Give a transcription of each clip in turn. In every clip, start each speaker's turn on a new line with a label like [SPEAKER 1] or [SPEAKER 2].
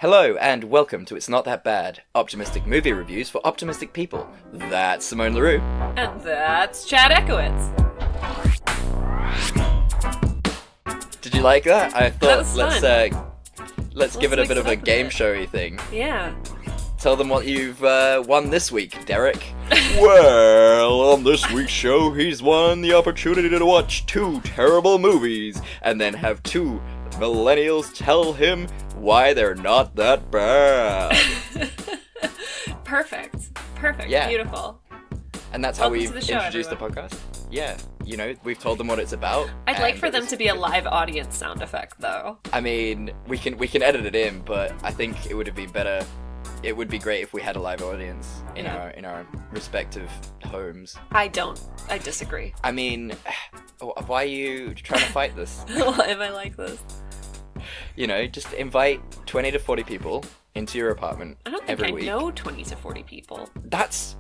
[SPEAKER 1] Hello and welcome to It's Not That Bad, optimistic movie reviews for optimistic people. That's Simone LaRue.
[SPEAKER 2] And that's Chad Ekowitz.
[SPEAKER 1] Did you like that? I thought let's give it a bit of a game
[SPEAKER 2] it.
[SPEAKER 1] showy thing.
[SPEAKER 2] Yeah.
[SPEAKER 1] Tell them what you've won this week, Derek. Well, on this week's show, he's won the opportunity to watch 2 terrible movies and then have 2 millennials tell him why they're not that bad.
[SPEAKER 2] Perfect.
[SPEAKER 1] Yeah.
[SPEAKER 2] Beautiful.
[SPEAKER 1] And that's how
[SPEAKER 2] Welcome
[SPEAKER 1] we've
[SPEAKER 2] to the show,
[SPEAKER 1] introduced the podcast. Yeah, you know, we've told them what it's about.
[SPEAKER 2] I'd like for them to be a live audience sound effect, though.
[SPEAKER 1] I mean, we can edit it in, but I think it would have been better. It would be great if we had a live audience in our respective homes.
[SPEAKER 2] I disagree.
[SPEAKER 1] I mean, why are you trying to fight this?
[SPEAKER 2] Why am I like this?
[SPEAKER 1] You know, just invite 20 to 40 people into your apartment
[SPEAKER 2] I don't think
[SPEAKER 1] every
[SPEAKER 2] I
[SPEAKER 1] week.
[SPEAKER 2] know 20 to 40 people.
[SPEAKER 1] That's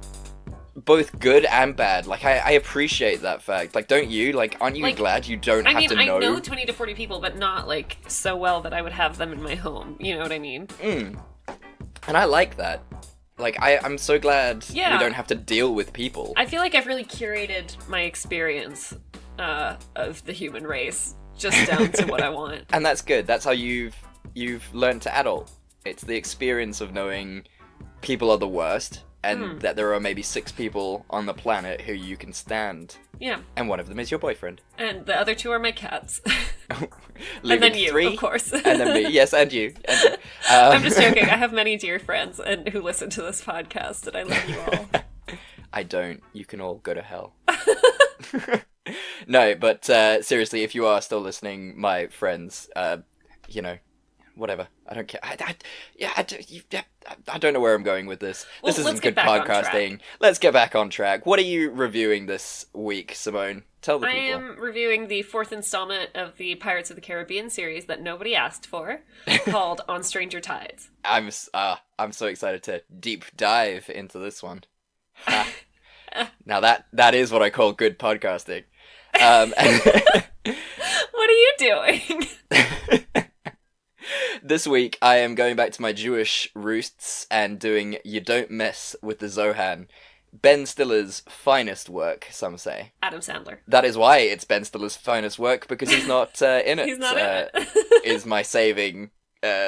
[SPEAKER 1] both good and bad. Like, I appreciate that fact. Like, don't you? Like, aren't you glad you don't have to know?
[SPEAKER 2] I know 20 to 40 people, but not, like, so well that I would have them in my home. You know what I mean?
[SPEAKER 1] And I like that. Like, I'm so glad we
[SPEAKER 2] Yeah.
[SPEAKER 1] don't have to deal with people.
[SPEAKER 2] I feel like I've really curated my experience of the human race just down to what I want.
[SPEAKER 1] And that's good. That's how you've learned to adult. It's the experience of knowing people are the worst, and that there are maybe 6 people on the planet who you can stand.
[SPEAKER 2] Yeah.
[SPEAKER 1] And one of them is your boyfriend.
[SPEAKER 2] And the other 2 are my cats.
[SPEAKER 1] Leaving
[SPEAKER 2] and then you,
[SPEAKER 1] 3,
[SPEAKER 2] of course.
[SPEAKER 1] And then me. Yes, and you.
[SPEAKER 2] I'm just joking. I have many dear friends who listen to this podcast, and I love you all.
[SPEAKER 1] I don't. You can all go to hell. No, but seriously, if you are still listening, my friends, you know, whatever. I don't care. I don't know where I'm going with this.
[SPEAKER 2] Well,
[SPEAKER 1] this isn't
[SPEAKER 2] let's
[SPEAKER 1] good
[SPEAKER 2] get back on
[SPEAKER 1] podcasting. Let's get back on track. What are you reviewing this week, Simone? Tell the
[SPEAKER 2] I
[SPEAKER 1] people.
[SPEAKER 2] am reviewing the 4th installment of the Pirates of the Caribbean series that nobody asked for, called On Stranger Tides.
[SPEAKER 1] I'm so excited to deep dive into this one. Now that is what I call good podcasting.
[SPEAKER 2] What are you doing?
[SPEAKER 1] This week, I am going back to my Jewish roots and doing You Don't Mess with the Zohan. Ben Stiller's finest work, some say.
[SPEAKER 2] Adam Sandler.
[SPEAKER 1] That is why it's Ben Stiller's finest work, because he's not in it.
[SPEAKER 2] He's not in it.
[SPEAKER 1] Is my saving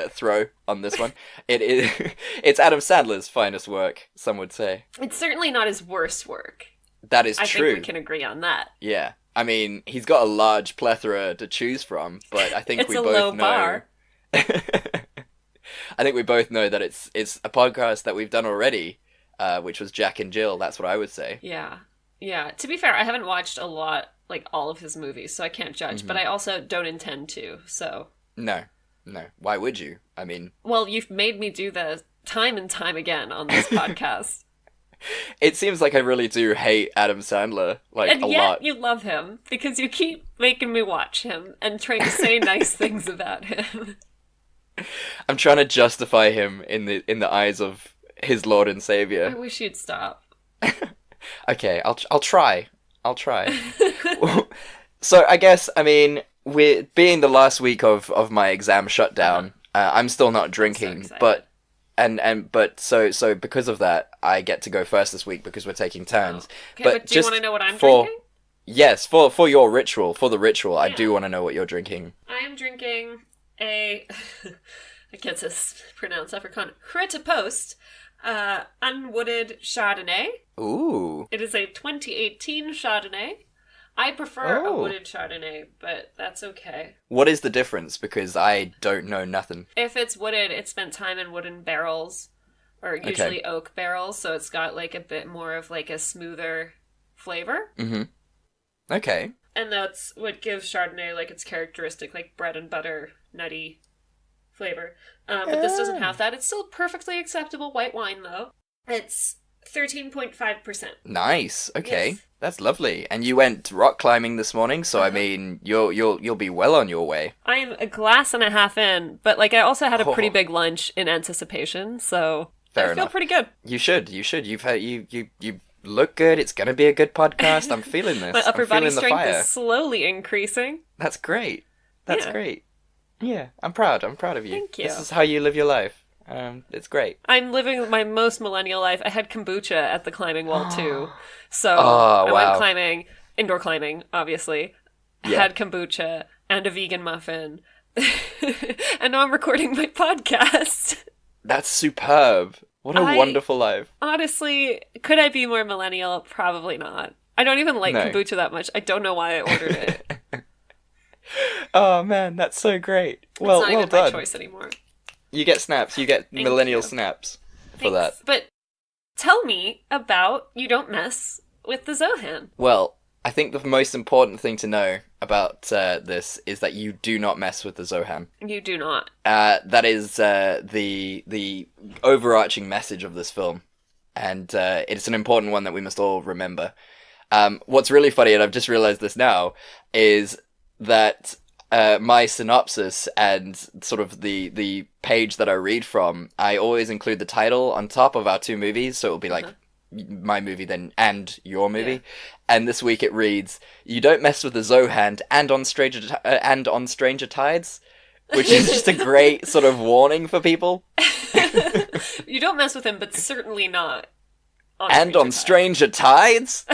[SPEAKER 1] throw on this one. It's Adam Sandler's finest work, some would say.
[SPEAKER 2] It's certainly not his worst work.
[SPEAKER 1] That is
[SPEAKER 2] I
[SPEAKER 1] true.
[SPEAKER 2] think we can agree on that.
[SPEAKER 1] Yeah. I mean, he's got a large plethora to choose from, but I think
[SPEAKER 2] It's
[SPEAKER 1] we
[SPEAKER 2] a
[SPEAKER 1] both
[SPEAKER 2] low
[SPEAKER 1] know...
[SPEAKER 2] bar.
[SPEAKER 1] I think we both know that it's a podcast that we've done already, which was Jack and Jill. That's what I would say.
[SPEAKER 2] Yeah. Yeah. To be fair, I haven't watched a lot, like all of his movies, so I can't judge, but I also don't intend to, so...
[SPEAKER 1] No. Why would you? I mean...
[SPEAKER 2] Well, you've made me do that time and time again on this podcast.
[SPEAKER 1] It seems like I really do hate Adam Sandler, like,
[SPEAKER 2] And
[SPEAKER 1] a
[SPEAKER 2] yet
[SPEAKER 1] lot.
[SPEAKER 2] you love him, because you keep making me watch him and trying to say nice things about him.
[SPEAKER 1] I'm trying to justify him in the eyes of his Lord and
[SPEAKER 2] I
[SPEAKER 1] Savior.
[SPEAKER 2] wish you'd stop.
[SPEAKER 1] Okay, I'll try. So I guess, I mean, with being the last week of my exam shutdown, I'm still not drinking,
[SPEAKER 2] excited.
[SPEAKER 1] but so because of that, I get to go first this week because we're taking turns.
[SPEAKER 2] Okay, but do you want to know what I'm drinking?
[SPEAKER 1] Yes, for your ritual, I do want to know what you're drinking.
[SPEAKER 2] I am drinking a... I can't pronounce Afrikaans. Grete Post unwooded Chardonnay.
[SPEAKER 1] Ooh.
[SPEAKER 2] It is a 2018 Chardonnay. I prefer a
[SPEAKER 1] Oh.
[SPEAKER 2] wooded Chardonnay, but that's okay.
[SPEAKER 1] What is the difference? Because I don't know nothing.
[SPEAKER 2] If it's wooded, it spent time in wooden barrels, or usually oak barrels, so it's got like a bit more of like a smoother flavor.
[SPEAKER 1] Mm-hmm. Okay.
[SPEAKER 2] And that's what gives Chardonnay like its characteristic like bread and butter nutty flavor. But this doesn't have that. It's still perfectly acceptable white wine though. It's 13.5%.
[SPEAKER 1] Nice. Okay.
[SPEAKER 2] Yes.
[SPEAKER 1] That's lovely. And you went rock climbing this morning, so I mean, you'll be well on your way.
[SPEAKER 2] I am a glass and a half in, but like I also had a pretty
[SPEAKER 1] Oh.
[SPEAKER 2] big lunch in anticipation, so
[SPEAKER 1] Fair
[SPEAKER 2] I feel
[SPEAKER 1] enough.
[SPEAKER 2] pretty good.
[SPEAKER 1] You should. You've had you look good. It's gonna be a good podcast. I'm feeling this.
[SPEAKER 2] My upper
[SPEAKER 1] I'm
[SPEAKER 2] body
[SPEAKER 1] feeling the
[SPEAKER 2] strength
[SPEAKER 1] fire.
[SPEAKER 2] is slowly increasing.
[SPEAKER 1] That's great. That's
[SPEAKER 2] Yeah.
[SPEAKER 1] great. Yeah, I'm proud. I'm proud of you.
[SPEAKER 2] Thank you.
[SPEAKER 1] This is how you live your life. It's great.
[SPEAKER 2] I'm living my most millennial life. I had kombucha at the climbing wall too. So
[SPEAKER 1] Oh,
[SPEAKER 2] I
[SPEAKER 1] wow.
[SPEAKER 2] went climbing, indoor climbing, obviously.
[SPEAKER 1] Yeah.
[SPEAKER 2] Had kombucha and a vegan muffin. And now I'm recording my podcast.
[SPEAKER 1] That's superb. What a wonderful life.
[SPEAKER 2] Honestly, could I be more millennial? Probably not. I don't even like
[SPEAKER 1] No.
[SPEAKER 2] kombucha that much. I don't know why I ordered it.
[SPEAKER 1] Oh man, that's so great. Well,
[SPEAKER 2] it's not
[SPEAKER 1] well
[SPEAKER 2] even
[SPEAKER 1] done.
[SPEAKER 2] my choice anymore.
[SPEAKER 1] You get snaps. You get
[SPEAKER 2] Thank
[SPEAKER 1] millennial
[SPEAKER 2] you.
[SPEAKER 1] snaps for
[SPEAKER 2] Thanks.
[SPEAKER 1] that.
[SPEAKER 2] But tell me about You Don't Mess with the Zohan.
[SPEAKER 1] Well, I think the most important thing to know about this is that you do not mess with the Zohan.
[SPEAKER 2] You do not.
[SPEAKER 1] That is the overarching message of this film, and it's an important one that we must all remember. What's really funny, and I've just realized this now, is that my synopsis and sort of the page that I read from, I always include the title on top of our two movies, so it'll be like my movie then and your movie. Yeah. And this week it reads, "You don't mess with the Zohan and on Stranger Tides," which is just a great sort of warning for people.
[SPEAKER 2] You don't mess with him, but certainly not
[SPEAKER 1] on Stranger Tides.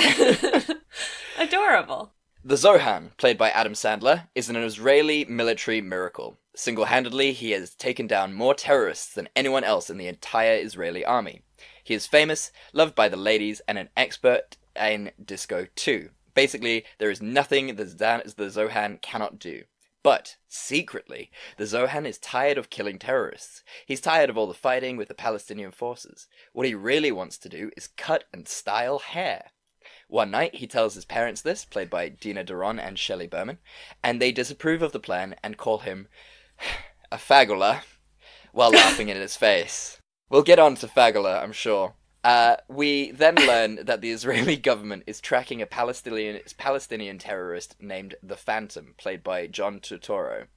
[SPEAKER 2] Adorable.
[SPEAKER 1] The Zohan, played by Adam Sandler, is an Israeli military miracle. Single-handedly, he has taken down more terrorists than anyone else in the entire Israeli army. He is famous, loved by the ladies, and an expert in disco too. Basically, there is nothing the Zohan cannot do. But, secretly, the Zohan is tired of killing terrorists. He's tired of all the fighting with the Palestinian forces. What he really wants to do is cut and style hair. One night, he tells his parents this, played by Dina Duron and Shelley Berman, and they disapprove of the plan and call him a fagula, while laughing in his face. We'll get on to fagula, I'm sure. We then learn that the Israeli government is tracking a Palestinian terrorist named the Phantom, played by John Turturro.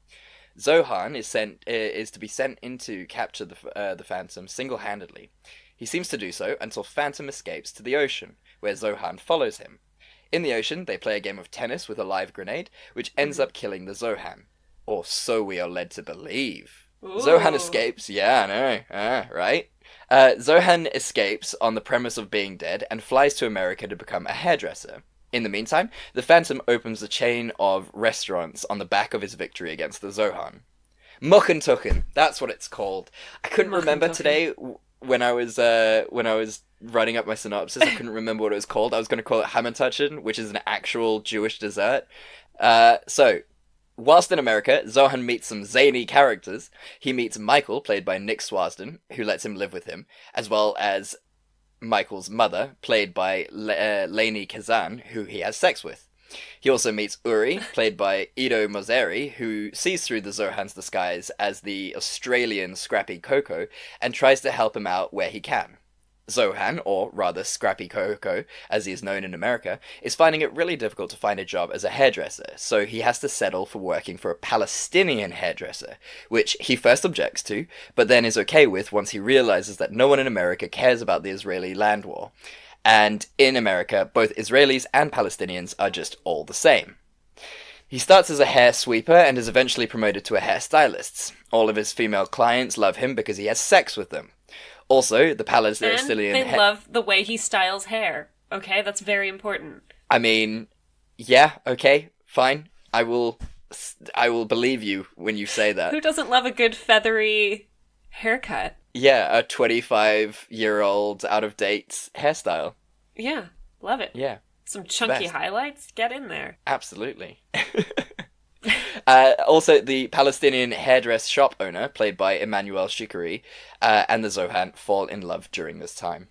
[SPEAKER 1] Zohan is to be sent in to capture the Phantom single-handedly. He seems to do so until Phantom escapes to the ocean, where Zohan follows him. In the ocean, they play a game of tennis with a live grenade, which ends up killing the Zohan. Or so we are led to believe. Ooh. Zohan escapes, yeah, I know, right? Zohan escapes on the premise of being dead and flies to America to become a hairdresser. In the meantime, the Phantom opens a chain of restaurants on the back of his victory against the Zohan. Muckentucken, that's what it's called. I couldn't remember today when I was writing up my synopsis. I couldn't remember what it was called. I was going to call it Hammertuchen, which is an actual Jewish dessert. So, whilst in America, Zohan meets some zany characters. He meets Michael, played by Nick Swasden, who lets him live with him, as well as Michael's mother, played by Lainey Kazan, who he has sex with. He also meets Uri, played by Ido Mosseri, who sees through the Zohan's disguise as the Australian Scrappy Coco and tries to help him out where he can. Zohan, or rather Scrappy Coco, as he is known in America, is finding it really difficult to find a job as a hairdresser, so he has to settle for working for a Palestinian hairdresser, which he first objects to, but then is okay with once he realizes that no one in America cares about the Israeli land war. And in America, both Israelis and Palestinians are just all the same. He starts as a hair sweeper and is eventually promoted to a hairstylist. All of his female clients love him because he has sex with them. Also, the Palestinian...
[SPEAKER 2] And they love the way he styles hair. Okay, that's very important.
[SPEAKER 1] I mean, yeah, okay, fine. I will believe you when you say that.
[SPEAKER 2] Who doesn't love a good feathery haircut?
[SPEAKER 1] Yeah, a 25-year-old out-of-date hairstyle.
[SPEAKER 2] Yeah, love it.
[SPEAKER 1] Yeah.
[SPEAKER 2] Some chunky highlights? Get in there.
[SPEAKER 1] Absolutely. Also, the Palestinian hairdress shop owner, played by Emmanuel Shikari, and the Zohan fall in love during this time.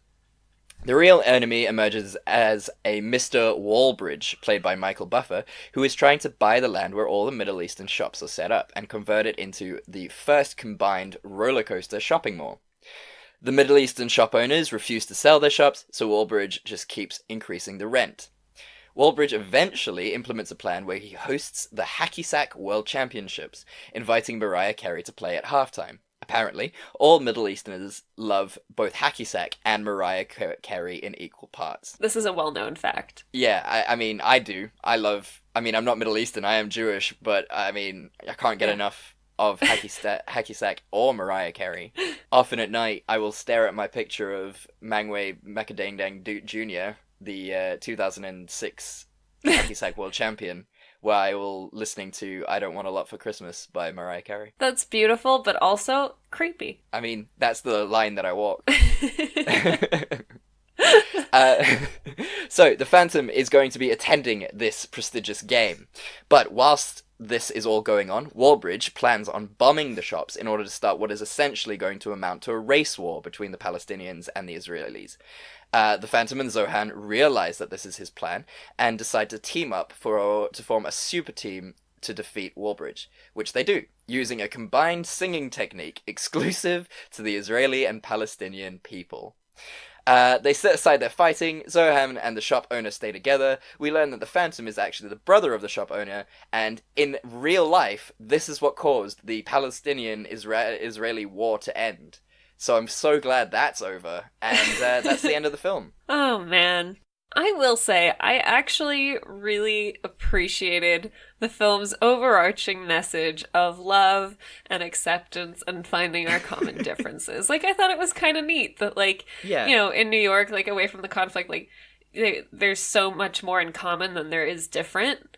[SPEAKER 1] The real enemy emerges as a Mr. Wallbridge, played by Michael Buffer, who is trying to buy the land where all the Middle Eastern shops are set up and convert it into the first combined roller coaster shopping mall. The Middle Eastern shop owners refuse to sell their shops, so Wallbridge just keeps increasing the rent. Wallbridge eventually implements a plan where he hosts the Hacky Sack World Championships, inviting Mariah Carey to play at halftime. Apparently, all Middle Easterners love both Hacky Sack and Mariah Carey in equal parts.
[SPEAKER 2] This is a well-known fact.
[SPEAKER 1] Yeah, I mean, I do. I'm not Middle Eastern, I am Jewish, but I mean, I can't get enough of Hacky Sack or Mariah Carey. Often at night, I will stare at my picture of Mangwei Makadang Jr., the 2006 Hacky Sack world champion, while I will listening to I Don't Want a Lot for Christmas by Mariah Carey.
[SPEAKER 2] That's beautiful, but also creepy.
[SPEAKER 1] I mean, that's the line that I walk. So, the Phantom is going to be attending this prestigious game. But whilst this is all going on, Wallbridge plans on bombing the shops in order to start what is essentially going to amount to a race war between the Palestinians and the Israelis. The Phantom and Zohan realize that this is his plan and decide to team up to form a super team to defeat Wallbridge, which they do, using a combined singing technique exclusive to the Israeli and Palestinian people. They set aside their fighting, Zohan and the shop owner stay together. We learn that the Phantom is actually the brother of the shop owner, and in real life, this is what caused the Palestinian-Israeli war to end. So I'm so glad that's over, and that's the end of the film.
[SPEAKER 2] Oh, man. I will say, I actually really appreciated the film's overarching message of love and acceptance and finding our common differences. Like, I thought it was kind of neat that, like,
[SPEAKER 1] Yeah.
[SPEAKER 2] you know, in New York, like, away from the conflict, like, there's so much more in common than there is different.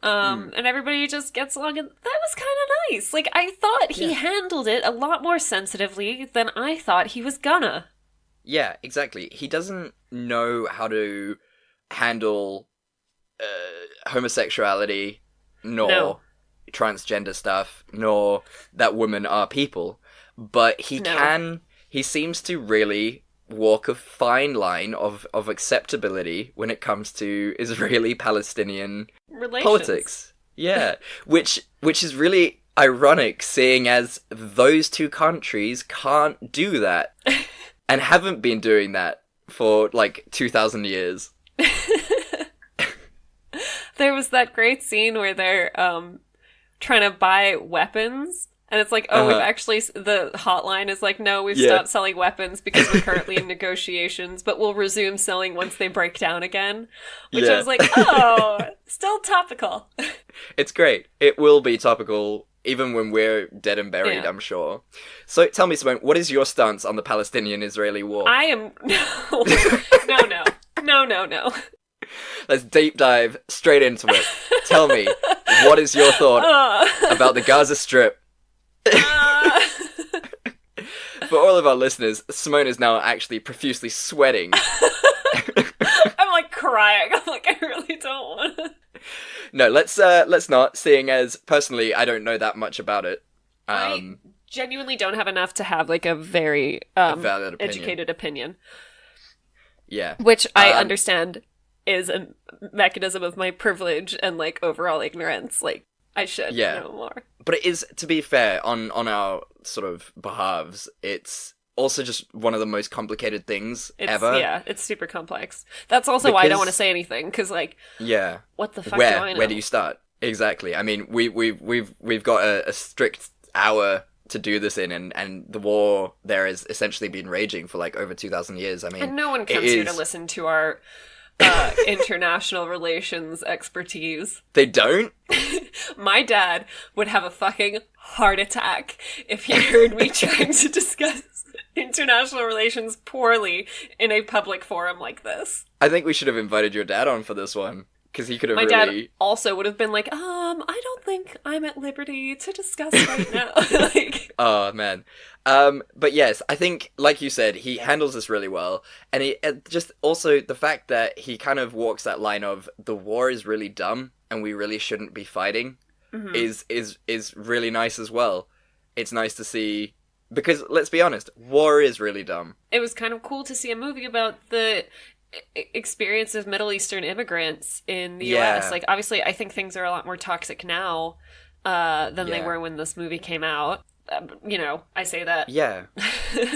[SPEAKER 2] And everybody just gets along, and that was kind of nice. Like, I thought he handled it a lot more sensitively than I thought he was gonna.
[SPEAKER 1] Yeah, exactly. He doesn't know how to handle homosexuality, nor transgender stuff, nor that women are people. But he seems to really walk a fine line of acceptability when it comes to Israeli-Palestinian politics. Yeah, which is really ironic, seeing as those two countries can't do that. And haven't been doing that for, like, 2,000 years.
[SPEAKER 2] There was that great scene where they're trying to buy weapons, and it's like, we've actually... The hotline is like, no, we've stopped selling weapons because we're currently in negotiations, but we'll resume selling once they break down again. Which I was like, still topical.
[SPEAKER 1] It's great. It will be topical even when we're dead and buried, I'm sure. So tell me, Simone, what is your stance on the Palestinian-Israeli war?
[SPEAKER 2] I am... No.
[SPEAKER 1] Let's deep dive straight into it. Tell me, what is your thought about the Gaza Strip? For all of our listeners, Simone is now actually profusely sweating.
[SPEAKER 2] I'm like crying. I'm like, I really don't want to...
[SPEAKER 1] No, let's not, seeing as, personally, I don't know that much about it.
[SPEAKER 2] I genuinely don't have enough to have, like, a very
[SPEAKER 1] valid opinion.
[SPEAKER 2] educated opinion.
[SPEAKER 1] Yeah.
[SPEAKER 2] Which I understand is a mechanism of my privilege and, like, overall ignorance. Like, I should know more. But
[SPEAKER 1] it is, to be fair, on our sort of behalves, it's also just one of the most complicated things ever.
[SPEAKER 2] Yeah, it's super complex. That's also why I don't want to say anything, because, like, what the fuck do I know?
[SPEAKER 1] Where do you start? Exactly. I mean, we've got a strict hour to do this in, and the war there has essentially been raging for, like, over 2,000 years. I mean,
[SPEAKER 2] and no one comes here to listen to our international relations expertise.
[SPEAKER 1] They don't?
[SPEAKER 2] My dad would have a fucking heart attack if he heard me trying to discuss international relations poorly in a public forum like this.
[SPEAKER 1] I think we should have invited your dad on for this one, because he could have
[SPEAKER 2] My dad also would have been like, I don't think I'm at liberty to discuss right now. Like,
[SPEAKER 1] oh, man. But yes, I think, like you said, he handles this really well. And he just also the fact that he kind of walks that line of the war is really dumb and we really shouldn't be fighting is really nice as well. It's nice to see, because let's be honest, war is really dumb.
[SPEAKER 2] It was kind of cool to see a movie about the experience of Middle Eastern immigrants in the US. Like, obviously, I think things are a lot more toxic now than they were when this movie came out. You know, I say that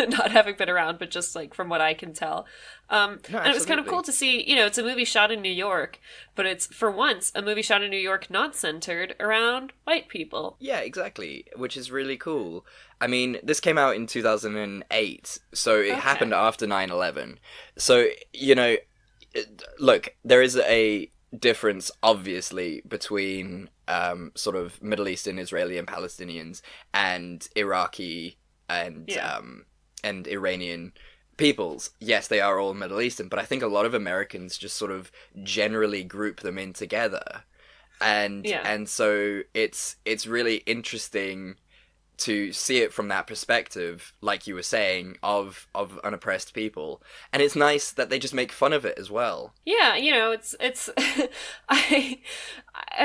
[SPEAKER 2] not having been around, but just, like, from what I can tell. And it was kind of cool to see, you know, it's a movie shot in New York, but it's, for once, a movie shot in New York not centered around white people.
[SPEAKER 1] Yeah, exactly, which is really cool. I mean, this came out in 2008, so it happened after 9/11. So, you know, look, there is a difference, obviously, between sort of Middle Eastern, Israeli, and Palestinians, and Iraqi and Iranian peoples. Yes, they are all Middle Eastern, but I think a lot of Americans just sort of generally group them in together, and so it's really interesting to see it from that perspective, like you were saying, of unoppressed people. And it's nice that they just make fun of it as well.
[SPEAKER 2] Yeah, it's I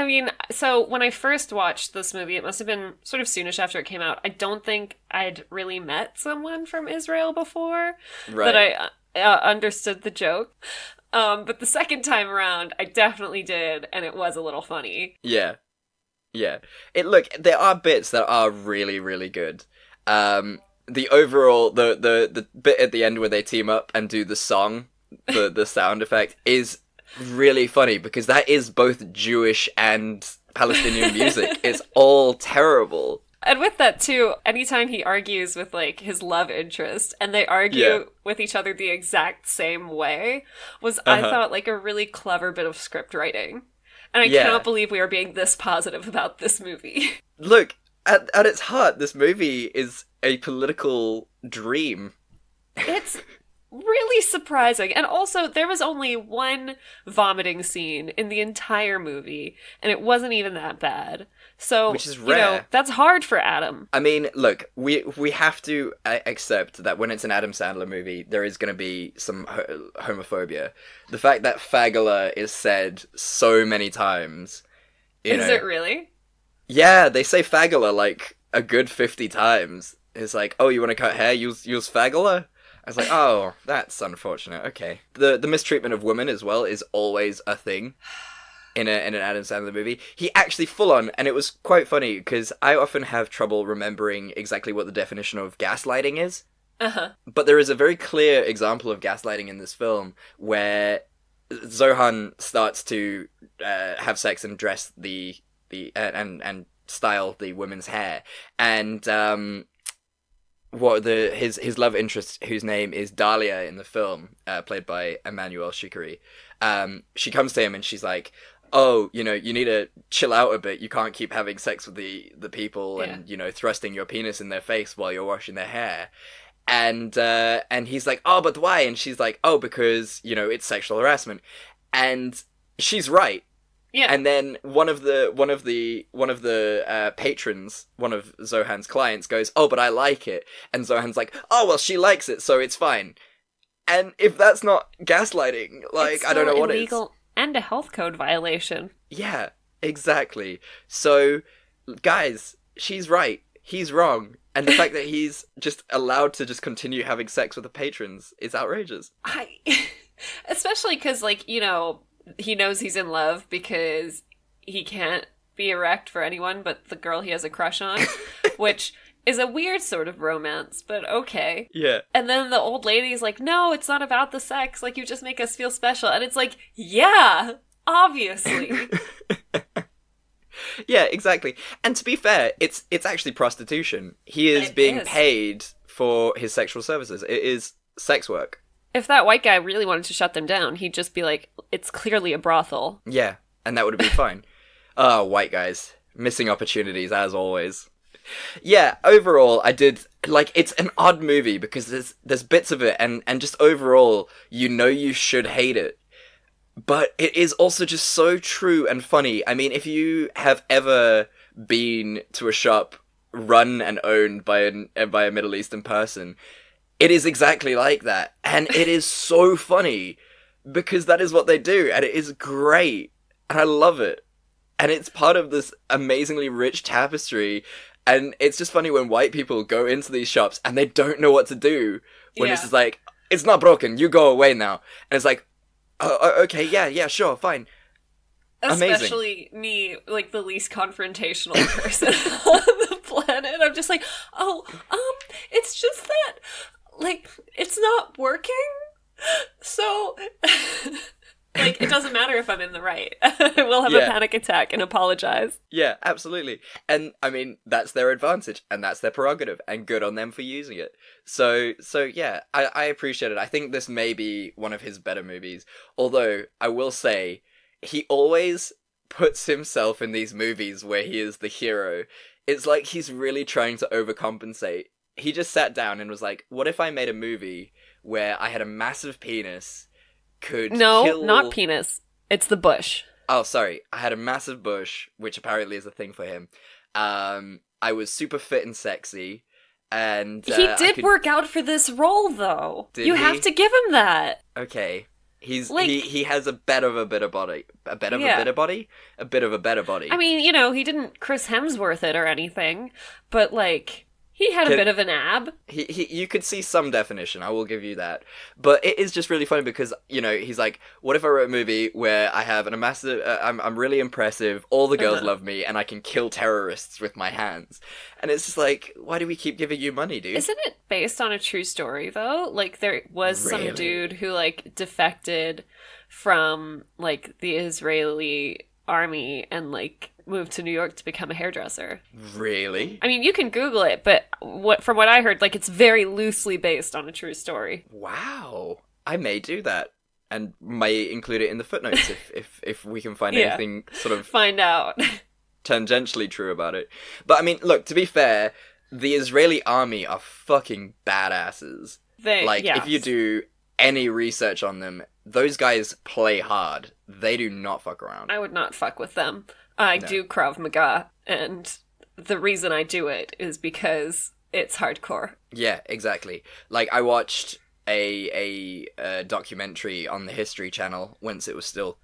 [SPEAKER 2] mean, so when I first watched this movie, it must have been sort of soonish after it came out. I don't think I'd really met someone from Israel before that I understood the joke. But the second time around, I definitely did, and it was a little funny.
[SPEAKER 1] Yeah. Yeah. There are bits that are really, really good. The overall, the bit at the end where they team up and do the song, the sound effect, is really funny because that is both Jewish and Palestinian music. It's all terrible.
[SPEAKER 2] And with that, too, anytime he argues with, like, his love interest, and they argue with each other the exact same way, was, I thought, like, a really clever bit of script writing. And I cannot believe we are being this positive about this movie.
[SPEAKER 1] Look, at its heart, this movie is a political dream.
[SPEAKER 2] It's really surprising. And also, there was only one vomiting scene in the entire movie, and it wasn't even that bad. So,
[SPEAKER 1] which is rare.
[SPEAKER 2] That's hard for Adam.
[SPEAKER 1] I mean, look, we have to accept that when it's an Adam Sandler movie, there is going to be some homophobia. The fact that fagula is said so many times. Is
[SPEAKER 2] it really?
[SPEAKER 1] Yeah, they say fagula like a good 50 times. It's like, oh, you want to cut hair? Use fagula? I was like, oh, that's unfortunate. Okay. The mistreatment of women as well is always a thing in an Adam Sandler movie. He actually full on, and it was quite funny because I often have trouble remembering exactly what the definition of gaslighting is. But there is a very clear example of gaslighting in this film where Zohan starts to have sex and dress and style the women's hair, and his love interest, whose name is Dahlia in the film, played by Emmanuelle Chikri, she comes to him and she's like, oh, you need to chill out a bit. You can't keep having sex with the people and, thrusting your penis in their face while you're washing their hair. And he's like, oh, but why? And she's like, oh, because, it's sexual harassment. And she's right. Yeah. And then one of the patrons, one of Zohan's clients, goes, oh, but I like it. And Zohan's like, oh, well, she likes it, so it's fine. And if that's not gaslighting, I don't know what it is.
[SPEAKER 2] Illegal and a health code violation.
[SPEAKER 1] Yeah, exactly. So, guys, she's right. He's wrong. And the fact that he's just allowed to just continue having sex with the patrons is outrageous.
[SPEAKER 2] Especially because, he knows he's in love because he can't be erect for anyone but the girl he has a crush on, which is a weird sort of romance, but okay.
[SPEAKER 1] Yeah. And
[SPEAKER 2] then the old lady's like, no, it's not about the sex, you just make us feel special. And it's like, yeah, obviously.
[SPEAKER 1] Yeah, exactly. And to be fair, it's actually prostitution. He is being paid for his sexual services. It is sex work.
[SPEAKER 2] If that white guy really wanted to shut them down, he'd just be like, it's clearly a brothel.
[SPEAKER 1] Yeah, and that would have been fine. Oh, white guys. Missing opportunities, as always. Yeah, overall, I did, it's an odd movie because there's bits of it, and just overall, you should hate it. But it is also just so true and funny. I mean, if you have ever been to a shop run and owned by a Middle Eastern person, it is exactly like that. And it is so funny because that is what they do, and it is great. And I love it. And it's part of this amazingly rich tapestry. And it's just funny when white people go into these shops and they don't know what to do. When it's just like, it's not broken, you go away now. And it's like, oh, okay, yeah, sure, fine.
[SPEAKER 2] Especially
[SPEAKER 1] Amazing.
[SPEAKER 2] Me, the least confrontational person on the planet. I'm just like, it's just that, it's not working. So, it doesn't matter if I'm in the right. I will have a panic attack and apologize.
[SPEAKER 1] Yeah, absolutely. And, I mean, that's their advantage, and that's their prerogative, and good on them for using it. So yeah, I appreciate it. I think this may be one of his better movies. Although, I will say, he always puts himself in these movies where he is the hero. It's like he's really trying to overcompensate. He just sat down and was like, what if I made a movie where I had a massive penis, could kill...
[SPEAKER 2] not penis. It's the bush.
[SPEAKER 1] Oh, sorry. I had a massive bush, which apparently is a thing for him. I was super fit and sexy, and...
[SPEAKER 2] he did work out for this role, though.
[SPEAKER 1] Did
[SPEAKER 2] you
[SPEAKER 1] he?
[SPEAKER 2] have to give him that.
[SPEAKER 1] Okay. He's
[SPEAKER 2] Like-
[SPEAKER 1] he has a bit of a better body. A bit of
[SPEAKER 2] Yeah.
[SPEAKER 1] a better body? A bit of a better body.
[SPEAKER 2] I mean, he didn't Chris Hemsworth it or anything, but, like, he had a
[SPEAKER 1] Can-
[SPEAKER 2] bit of an ab.
[SPEAKER 1] He you could see some definition, I will give you that. But it is just really funny because, he's like, what if I wrote a movie where I have a massive, I'm really impressive, all the girls love me, and I can kill terrorists with my hands. And it's just like, why do we keep giving you money, dude?
[SPEAKER 2] Isn't it based on a true story, though? Like, there was
[SPEAKER 1] Really?
[SPEAKER 2] some dude who, like, defected from, like, the Israeli army and, like, moved to New York to become a hairdresser.
[SPEAKER 1] Really?
[SPEAKER 2] I mean, you can Google it, but from what I heard, like, it's very loosely based on a true story.
[SPEAKER 1] Wow. I may do that. And may include it in the footnotes if we can find
[SPEAKER 2] Yeah.
[SPEAKER 1] anything sort of
[SPEAKER 2] Find out.
[SPEAKER 1] tangentially true about it. But I mean, look, to be fair, the Israeli army are fucking badasses. If you do any research on them, those guys play hard. They do not fuck around.
[SPEAKER 2] I would not fuck with them. I
[SPEAKER 1] No.
[SPEAKER 2] do Krav Maga, and the reason I do it is because it's hardcore.
[SPEAKER 1] Yeah, exactly. Like, I watched a documentary on the History Channel when it was still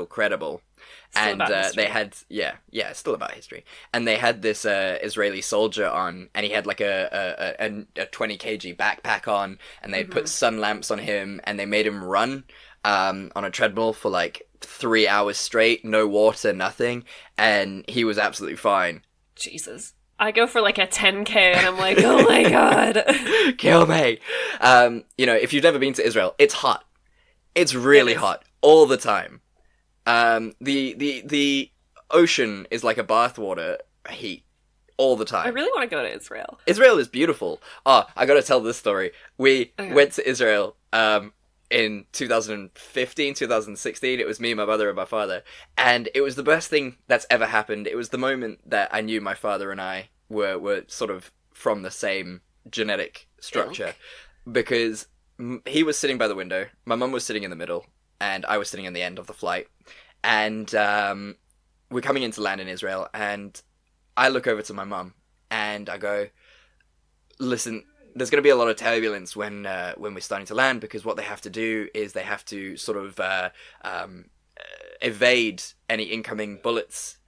[SPEAKER 1] credible.
[SPEAKER 2] Still
[SPEAKER 1] And
[SPEAKER 2] about history.
[SPEAKER 1] they had it's still about history. And they had this Israeli soldier on, and he had like a 20 kg backpack on, and they'd put sun lamps on him, and they made him run on a treadmill for like 3 hours straight, no water, nothing, and he was absolutely fine.
[SPEAKER 2] Jesus. I go for like a 10K and I'm like, oh my god.
[SPEAKER 1] Kill me. If you've never been to Israel, it's hot. It's really
[SPEAKER 2] It is.
[SPEAKER 1] hot all the time. The ocean is like a bathwater heat all the time.
[SPEAKER 2] I really want to go to Israel.
[SPEAKER 1] Israel is beautiful. Oh, I gotta tell this story. We
[SPEAKER 2] Okay.
[SPEAKER 1] went to Israel in 2015, 2016. It was me, my brother, and my father. And it was the best thing that's ever happened. It was the moment that I knew my father and I were sort of from the same genetic structure. Because he was sitting by the window, my mum was sitting in the middle, and I was sitting in the end of the flight. And we're coming into land in Israel, and I look over to my mum, and I go, listen, there's going to be a lot of turbulence when we're starting to land, because what they have to do is they have to sort of evade any incoming bullets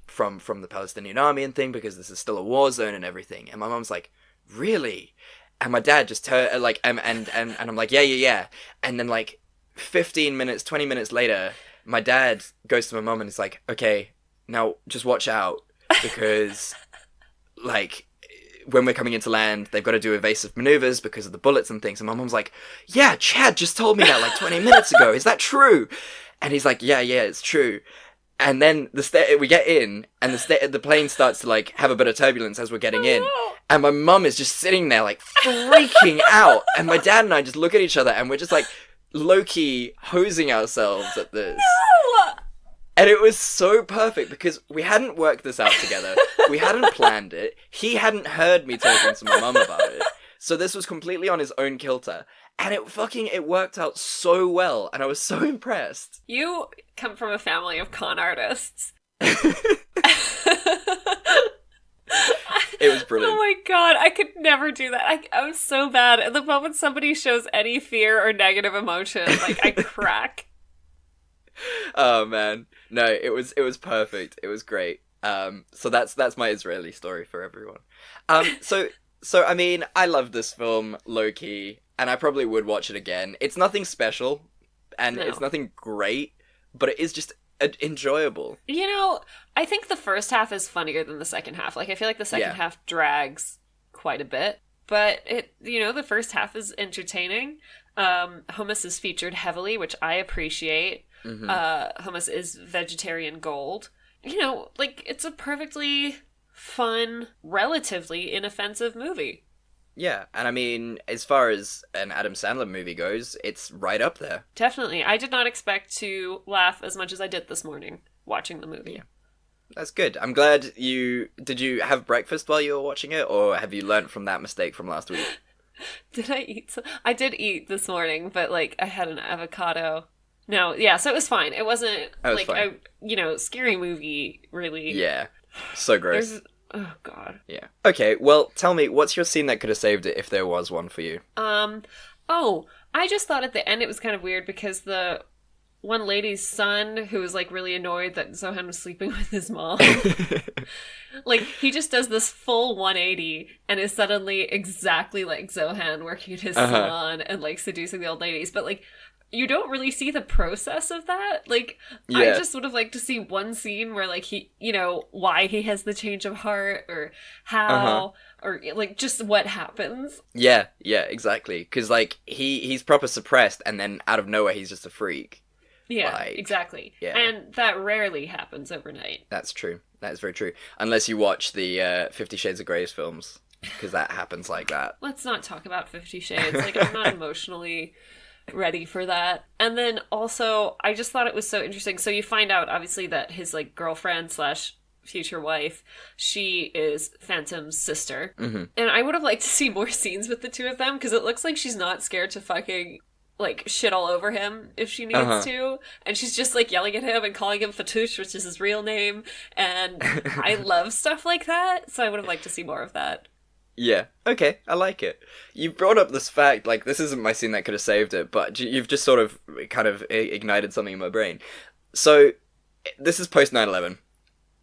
[SPEAKER 1] from the Palestinian army and thing, because this is still a war zone and everything. And my mum's like, really? And my dad just turned like, and I'm like, yeah. And then like 15 minutes, 20 minutes later, my dad goes to my mum and is like, okay, now just watch out, because like, when we're coming into land, they've got to do evasive maneuvers because of the bullets and things. And my mum's like, yeah, Chad just told me that like 20 minutes ago. Is that true? And he's like, yeah, it's true. And then we get in, and the plane starts to like have a bit of turbulence as we're getting in. And my mum is just sitting there like freaking out. And my dad and I just look at each other, and we're just like low-key hosing ourselves at this. And it was so perfect because we hadn't worked this out together. We hadn't planned it. He hadn't heard me talking to my mum about it. So this was completely on his own kilter. And it worked out so well. And I was so impressed.
[SPEAKER 2] You come from a family of con artists.
[SPEAKER 1] It was brilliant.
[SPEAKER 2] Oh my god, I could never do that. I'm so bad. At the moment somebody shows any fear or negative emotion, like, I crack.
[SPEAKER 1] Oh man. No, it was perfect. It was great. So that's my Israeli story for everyone. So I mean, I love this film low key, and I probably would watch it again. It's nothing special, and it's nothing great, but it is just enjoyable.
[SPEAKER 2] You know, I think the first half is funnier than the second half. Like, I feel like the second half drags quite a bit, but the first half is entertaining. Hummus is featured heavily, which I appreciate.
[SPEAKER 1] Mm-hmm.
[SPEAKER 2] Hummus is vegetarian gold. Like, it's a perfectly fun, relatively inoffensive movie.
[SPEAKER 1] Yeah, and I mean, as far as an Adam Sandler movie goes, it's right up there.
[SPEAKER 2] Definitely. I did not expect to laugh as much as I did this morning watching the movie.
[SPEAKER 1] Yeah. That's good. I'm glad you... Did you have breakfast while you were watching it, or have you learnt from that mistake from last week?
[SPEAKER 2] Did I eat some? I did eat this morning, but, like, I had an avocado. No, yeah, so it was fine. It wasn't,
[SPEAKER 1] fine.
[SPEAKER 2] scary movie, really.
[SPEAKER 1] Yeah. So gross.
[SPEAKER 2] Oh, God.
[SPEAKER 1] Yeah. Okay, well, tell me, what's your scene that could have saved it if there was one for you?
[SPEAKER 2] I just thought at the end it was kind of weird because the one lady's son, who was, like, really annoyed that Zohan was sleeping with his mom, like, he just does this full 180 and is suddenly exactly like Zohan working at his salon and, like, seducing the old ladies. But, like, you don't really see the process of that. Like,
[SPEAKER 1] Yeah.
[SPEAKER 2] I just would have liked to see one scene where, like, he, why he has the change of heart, or how, or, like, just what happens.
[SPEAKER 1] Yeah, exactly. Because, like, he's proper suppressed, and then out of nowhere he's just a freak.
[SPEAKER 2] Yeah,
[SPEAKER 1] Like,
[SPEAKER 2] exactly.
[SPEAKER 1] yeah.
[SPEAKER 2] And that rarely happens overnight.
[SPEAKER 1] That's true. That is very true. Unless you watch the 50 Shades of Grey films, because that happens like that.
[SPEAKER 2] Let's not talk about 50 Shades. Like, I'm not emotionally ready for that. And then also, I just thought it was so interesting. So you find out, obviously, that his, like, girlfriend / future wife, she is Phantom's sister.
[SPEAKER 1] Mm-hmm.
[SPEAKER 2] And I would have liked to see more scenes with the two of them, because it looks like she's not scared to fucking, like, shit all over him if she needs to. And she's just, like, yelling at him and calling him Fatouche, which is his real name. And I love stuff like that, so I would have liked to see more of that.
[SPEAKER 1] Yeah, okay, I like it. You brought up this fact, like, this isn't my scene that could have saved it, but you've just sort of kind of ignited something in my brain. So, this is post 9/11.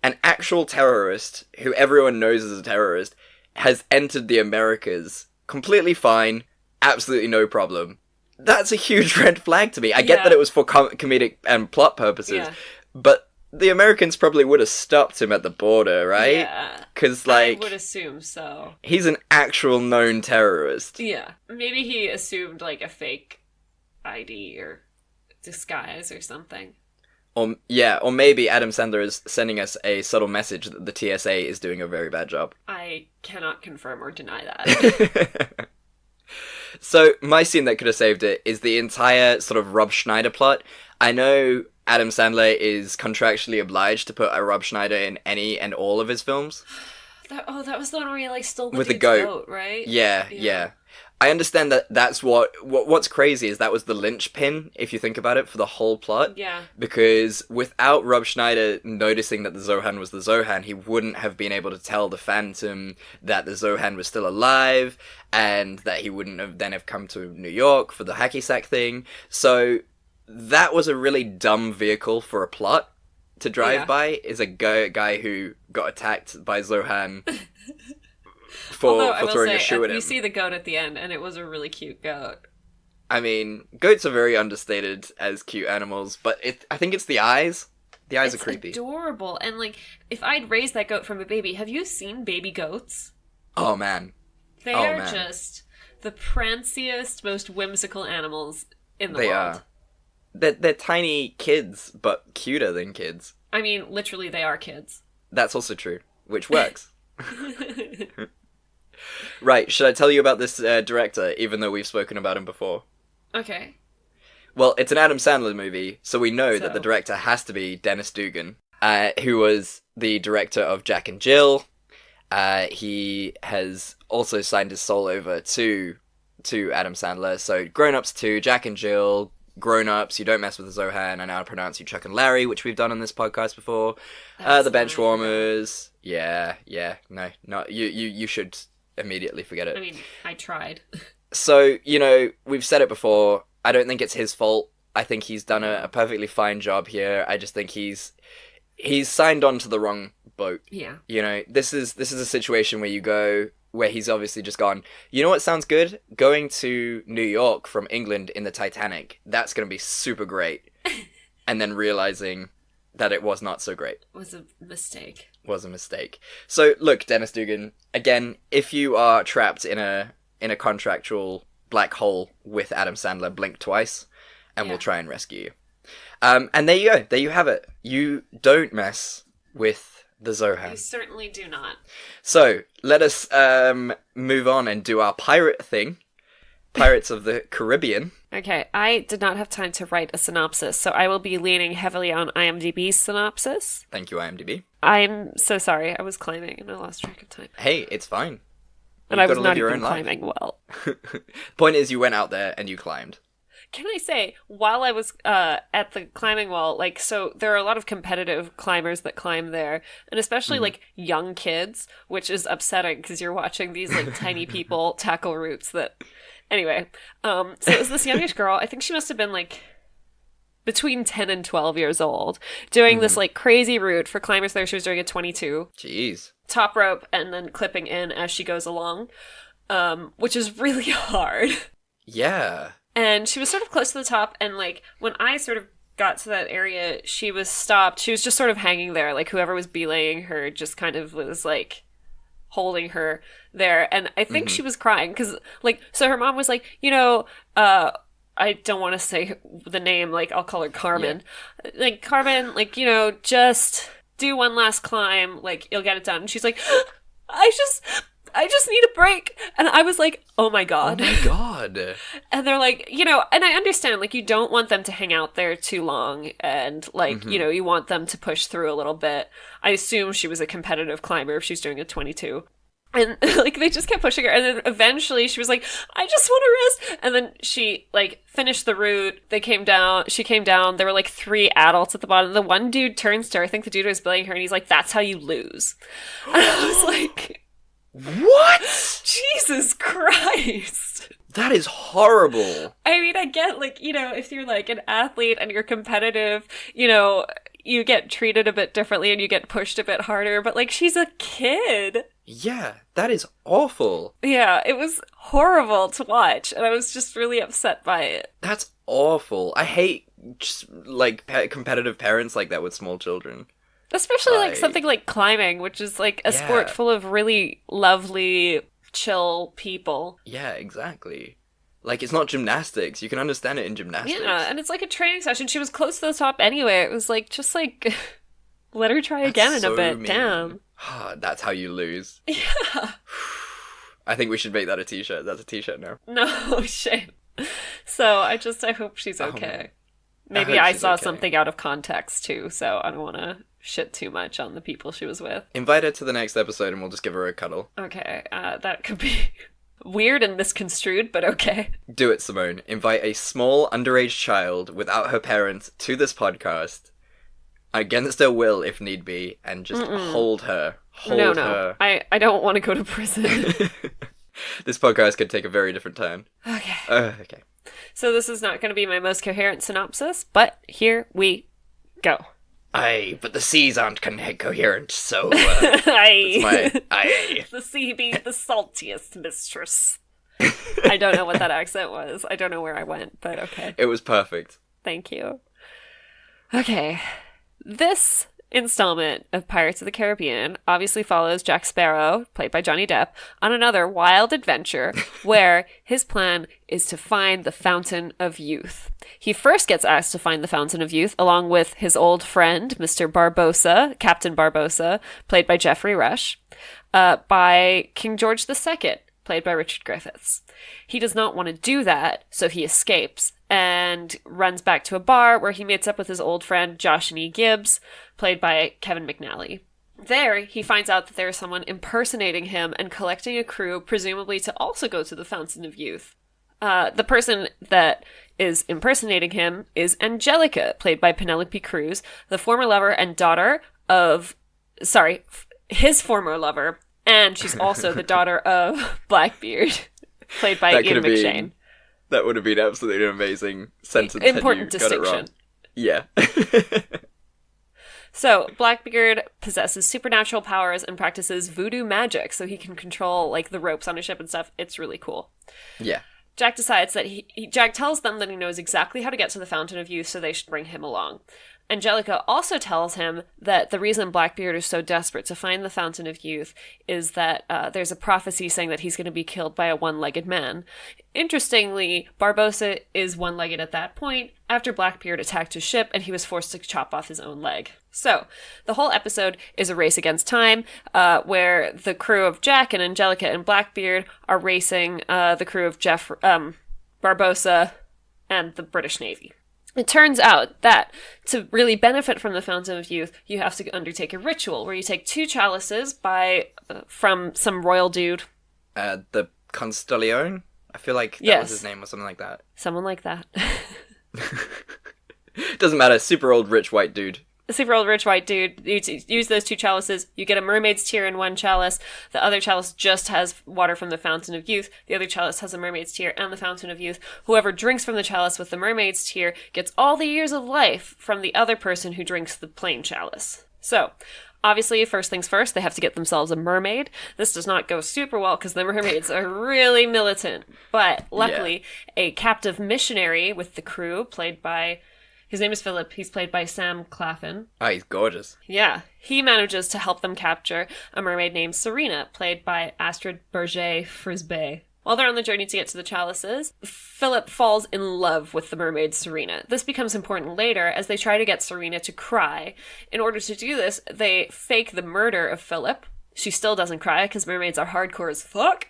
[SPEAKER 1] An actual terrorist, who everyone knows is a terrorist, has entered the Americas completely fine, absolutely no problem. That's a huge red flag to me. I get that it was for comedic and plot purposes, but the Americans probably would have stopped him at the border, right?
[SPEAKER 2] Yeah.
[SPEAKER 1] Because, like,
[SPEAKER 2] I would assume so.
[SPEAKER 1] He's an actual known terrorist.
[SPEAKER 2] Yeah. Maybe he assumed, like, a fake ID or disguise or something.
[SPEAKER 1] Or maybe Adam Sandler is sending us a subtle message that the TSA is doing a very bad job.
[SPEAKER 2] I cannot confirm or deny that.
[SPEAKER 1] So, my scene that could have saved it is the entire sort of Rob Schneider plot. I know Adam Sandler is contractually obliged to put a Rob Schneider in any and all of his films.
[SPEAKER 2] That was the one where he, like, stole the
[SPEAKER 1] With the
[SPEAKER 2] dude's
[SPEAKER 1] goat,
[SPEAKER 2] right?
[SPEAKER 1] Yeah. I understand that that's what's crazy is that was the linchpin, if you think about it, for the whole plot.
[SPEAKER 2] Yeah.
[SPEAKER 1] Because without Rob Schneider noticing that the Zohan was the Zohan, he wouldn't have been able to tell the Phantom that the Zohan was still alive, and that he wouldn't have then have come to New York for the hacky sack thing. So that was a really dumb vehicle for a plot to drive by, is a guy who got attacked by Zohan for throwing a shoe at him.
[SPEAKER 2] You see the goat at the end, and it was a really cute goat.
[SPEAKER 1] I mean, goats are very understated as cute animals, but I think it's the eyes. The eyes are creepy.
[SPEAKER 2] It's adorable. And, like, if I'd raised that goat from a baby, have you seen baby goats?
[SPEAKER 1] Oh, man.
[SPEAKER 2] They are just the pranciest, most whimsical animals in the world. They are.
[SPEAKER 1] They're tiny kids, but cuter than kids.
[SPEAKER 2] I mean, literally, they are kids.
[SPEAKER 1] That's also true, which works. Right, should I tell you about this director, even though we've spoken about him before?
[SPEAKER 2] Okay.
[SPEAKER 1] Well, it's an Adam Sandler movie, so we know that the director has to be Dennis Dugan, who was the director of Jack and Jill. He has also signed his soul over to Adam Sandler, so Grown Ups 2, Jack and Jill, Grown Ups, You Don't Mess with the Zohan, I Now Pronounce You Chuck and Larry, which we've done on this podcast before. The Benchwarmers. Yeah, no, not you should immediately forget it.
[SPEAKER 2] I mean, I tried.
[SPEAKER 1] So, we've said it before, I don't think it's his fault. I think he's done a perfectly fine job here. I just think he's signed on to the wrong boat.
[SPEAKER 2] Yeah.
[SPEAKER 1] This is a situation where he's obviously just gone, you know what sounds good? Going to New York from England in the Titanic. That's going to be super great. And then realizing that it was not so great.
[SPEAKER 2] Was a mistake.
[SPEAKER 1] So, look, Dennis Dugan, again, if you are trapped in a contractual black hole with Adam Sandler, blink twice, and we'll try and rescue you. And there you go. There you have it. You don't mess with The
[SPEAKER 2] You
[SPEAKER 1] Zohan.
[SPEAKER 2] certainly do not.
[SPEAKER 1] So, let us move on and do our pirate thing. Pirates of the Caribbean.
[SPEAKER 2] Okay, I did not have time to write a synopsis, so I will be leaning heavily on IMDb's synopsis.
[SPEAKER 1] Thank you, IMDb.
[SPEAKER 2] I'm so sorry. I was climbing and I lost track of time.
[SPEAKER 1] Hey, it's fine.
[SPEAKER 2] And I was not even climbing well.
[SPEAKER 1] Point is, you went out there and you climbed.
[SPEAKER 2] Can I say, while I was at the climbing wall, like, so there are a lot of competitive climbers that climb there, and especially, like, young kids, which is upsetting because you're watching these, like, tiny people tackle routes that... Anyway, so it was this youngish girl, I think she must have been, like, between 10 and 12 years old, doing this, like, crazy route. For climbers there, she was doing a 22.
[SPEAKER 1] Jeez.
[SPEAKER 2] Top rope, and then clipping in as she goes along, which is really hard.
[SPEAKER 1] Yeah.
[SPEAKER 2] And she was sort of close to the top, and, like, when I sort of got to that area, she was stopped. She was just sort of hanging there. Like, whoever was belaying her just kind of was, like, holding her there. And I think she was crying, because, like, so her mom was like, you know, I don't want to say the name, like, I'll call her Carmen. Yeah. Like, Carmen, like, you know, just do one last climb, like, you'll get it done. And she's like, I just need a break. And I was like, oh my God.
[SPEAKER 1] Oh my God.
[SPEAKER 2] And they're like, you know, and I understand, like, you don't want them to hang out there too long. And, like, you know, you want them to push through a little bit. I assume she was a competitive climber if she's doing a 22. And, like, they just kept pushing her. And then eventually she was like, I just want to rest. And then she, like, finished the route. She came down. There were, like, 3 adults at the bottom. The one dude turns to her. I think the dude was belaying her. And he's like, that's how you lose. And I was like...
[SPEAKER 1] What?
[SPEAKER 2] Jesus Christ.
[SPEAKER 1] That is horrible.
[SPEAKER 2] I mean, I get, like, you know, if you're, like, an athlete and you're competitive, you know, you get treated a bit differently and you get pushed a bit harder, but, like, she's a kid.
[SPEAKER 1] Yeah, that is awful.
[SPEAKER 2] Yeah, it was horrible to watch, and I was just really upset by it.
[SPEAKER 1] That's awful. I hate, just, like, competitive parents like that with small children.
[SPEAKER 2] Especially, like, something like climbing, which is, like, a sport full of really lovely, chill people.
[SPEAKER 1] Yeah, exactly. Like, it's not gymnastics. You can understand it in gymnastics.
[SPEAKER 2] Yeah, and it's like a training session. She was close to the top anyway. It was, like, just, like, let her try again in a bit.
[SPEAKER 1] Mean.
[SPEAKER 2] Damn.
[SPEAKER 1] That's how you lose.
[SPEAKER 2] Yeah.
[SPEAKER 1] I think we should make that a t-shirt. That's a t-shirt now.
[SPEAKER 2] No, shame. So, I hope she's okay. Maybe I saw something out of context, too, so I don't want to shit too much on the people she was with.
[SPEAKER 1] Invite her to the next episode and we'll just give her a cuddle.
[SPEAKER 2] Okay, that could be weird and misconstrued, but okay.
[SPEAKER 1] Do it, Simone. Invite a small, underage child without her parents to this podcast, against her will if need be, and just hold her. Hold her.
[SPEAKER 2] I don't want to go to prison.
[SPEAKER 1] This podcast could take a very different turn.
[SPEAKER 2] Okay.
[SPEAKER 1] Okay.
[SPEAKER 2] So this is not going to be my most coherent synopsis, but here we go.
[SPEAKER 1] Aye, but the seas aren't coherent, so
[SPEAKER 2] Aye.
[SPEAKER 1] Aye.
[SPEAKER 2] The sea be the saltiest mistress. I don't know what that accent was. I don't know where I went, but okay.
[SPEAKER 1] It was perfect.
[SPEAKER 2] Thank you. Okay. This installment of Pirates of the Caribbean obviously follows Jack Sparrow, played by Johnny Depp, on another wild adventure where his plan is to find the Fountain of Youth. He first gets asked to find the Fountain of Youth along with his old friend, Mr. Barbossa, Captain Barbossa, played by Geoffrey Rush, by King George II, played by Richard Griffiths. He does not want to do that, so he escapes and runs back to a bar where he meets up with his old friend Josh and E. Gibbs, played by Kevin McNally. There, he finds out that there is someone impersonating him and collecting a crew, presumably to also go to the Fountain of Youth. The person that is impersonating him is Angelica, played by Penelope Cruz, the former lover and daughter of... his former lover, and she's also the daughter of Blackbeard, played by Ian McShane.
[SPEAKER 1] That would have been absolutely an amazing sentence.
[SPEAKER 2] Important distinction.
[SPEAKER 1] Yeah.
[SPEAKER 2] So, Blackbeard possesses supernatural powers and practices voodoo magic, so he can control, like, the ropes on a ship and stuff. It's really cool.
[SPEAKER 1] Yeah.
[SPEAKER 2] Jack decides that Jack tells them that he knows exactly how to get to the Fountain of Youth, so they should bring him along. Angelica also tells him that the reason Blackbeard is so desperate to find the Fountain of Youth is that there's a prophecy saying that he's going to be killed by a one-legged man. Interestingly, Barbossa is one-legged at that point after Blackbeard attacked his ship and he was forced to chop off his own leg. So, the whole episode is a race against time, where the crew of Jack and Angelica and Blackbeard are racing the crew of Barbossa and the British Navy. It turns out that to really benefit from the Fountain of Youth, you have to undertake a ritual where you take 2 chalices from some royal dude.
[SPEAKER 1] The Constellion? I feel like that was his name or something like that.
[SPEAKER 2] Someone like that.
[SPEAKER 1] Doesn't matter. Super old rich white dude.
[SPEAKER 2] A super old rich white dude. You use those 2 chalices. You get a mermaid's tear in one chalice. The other chalice just has water from the Fountain of Youth. The other chalice has a mermaid's tear and the Fountain of Youth. Whoever drinks from the chalice with the mermaid's tear gets all the years of life from the other person who drinks the plain chalice. So, obviously, first things first, they have to get themselves a mermaid. This does not go super well because the mermaids are really militant. But luckily, a captive missionary with the crew, played by... His name is Philip. He's played by Sam Claflin.
[SPEAKER 1] Oh, he's gorgeous.
[SPEAKER 2] Yeah. He manages to help them capture a mermaid named Serena, played by Astrid Berger-Frisbee. While they're on the journey to get to the chalices, Philip falls in love with the mermaid Serena. This becomes important later as they try to get Serena to cry. In order to do this, they fake the murder of Philip. She still doesn't cry because mermaids are hardcore as fuck.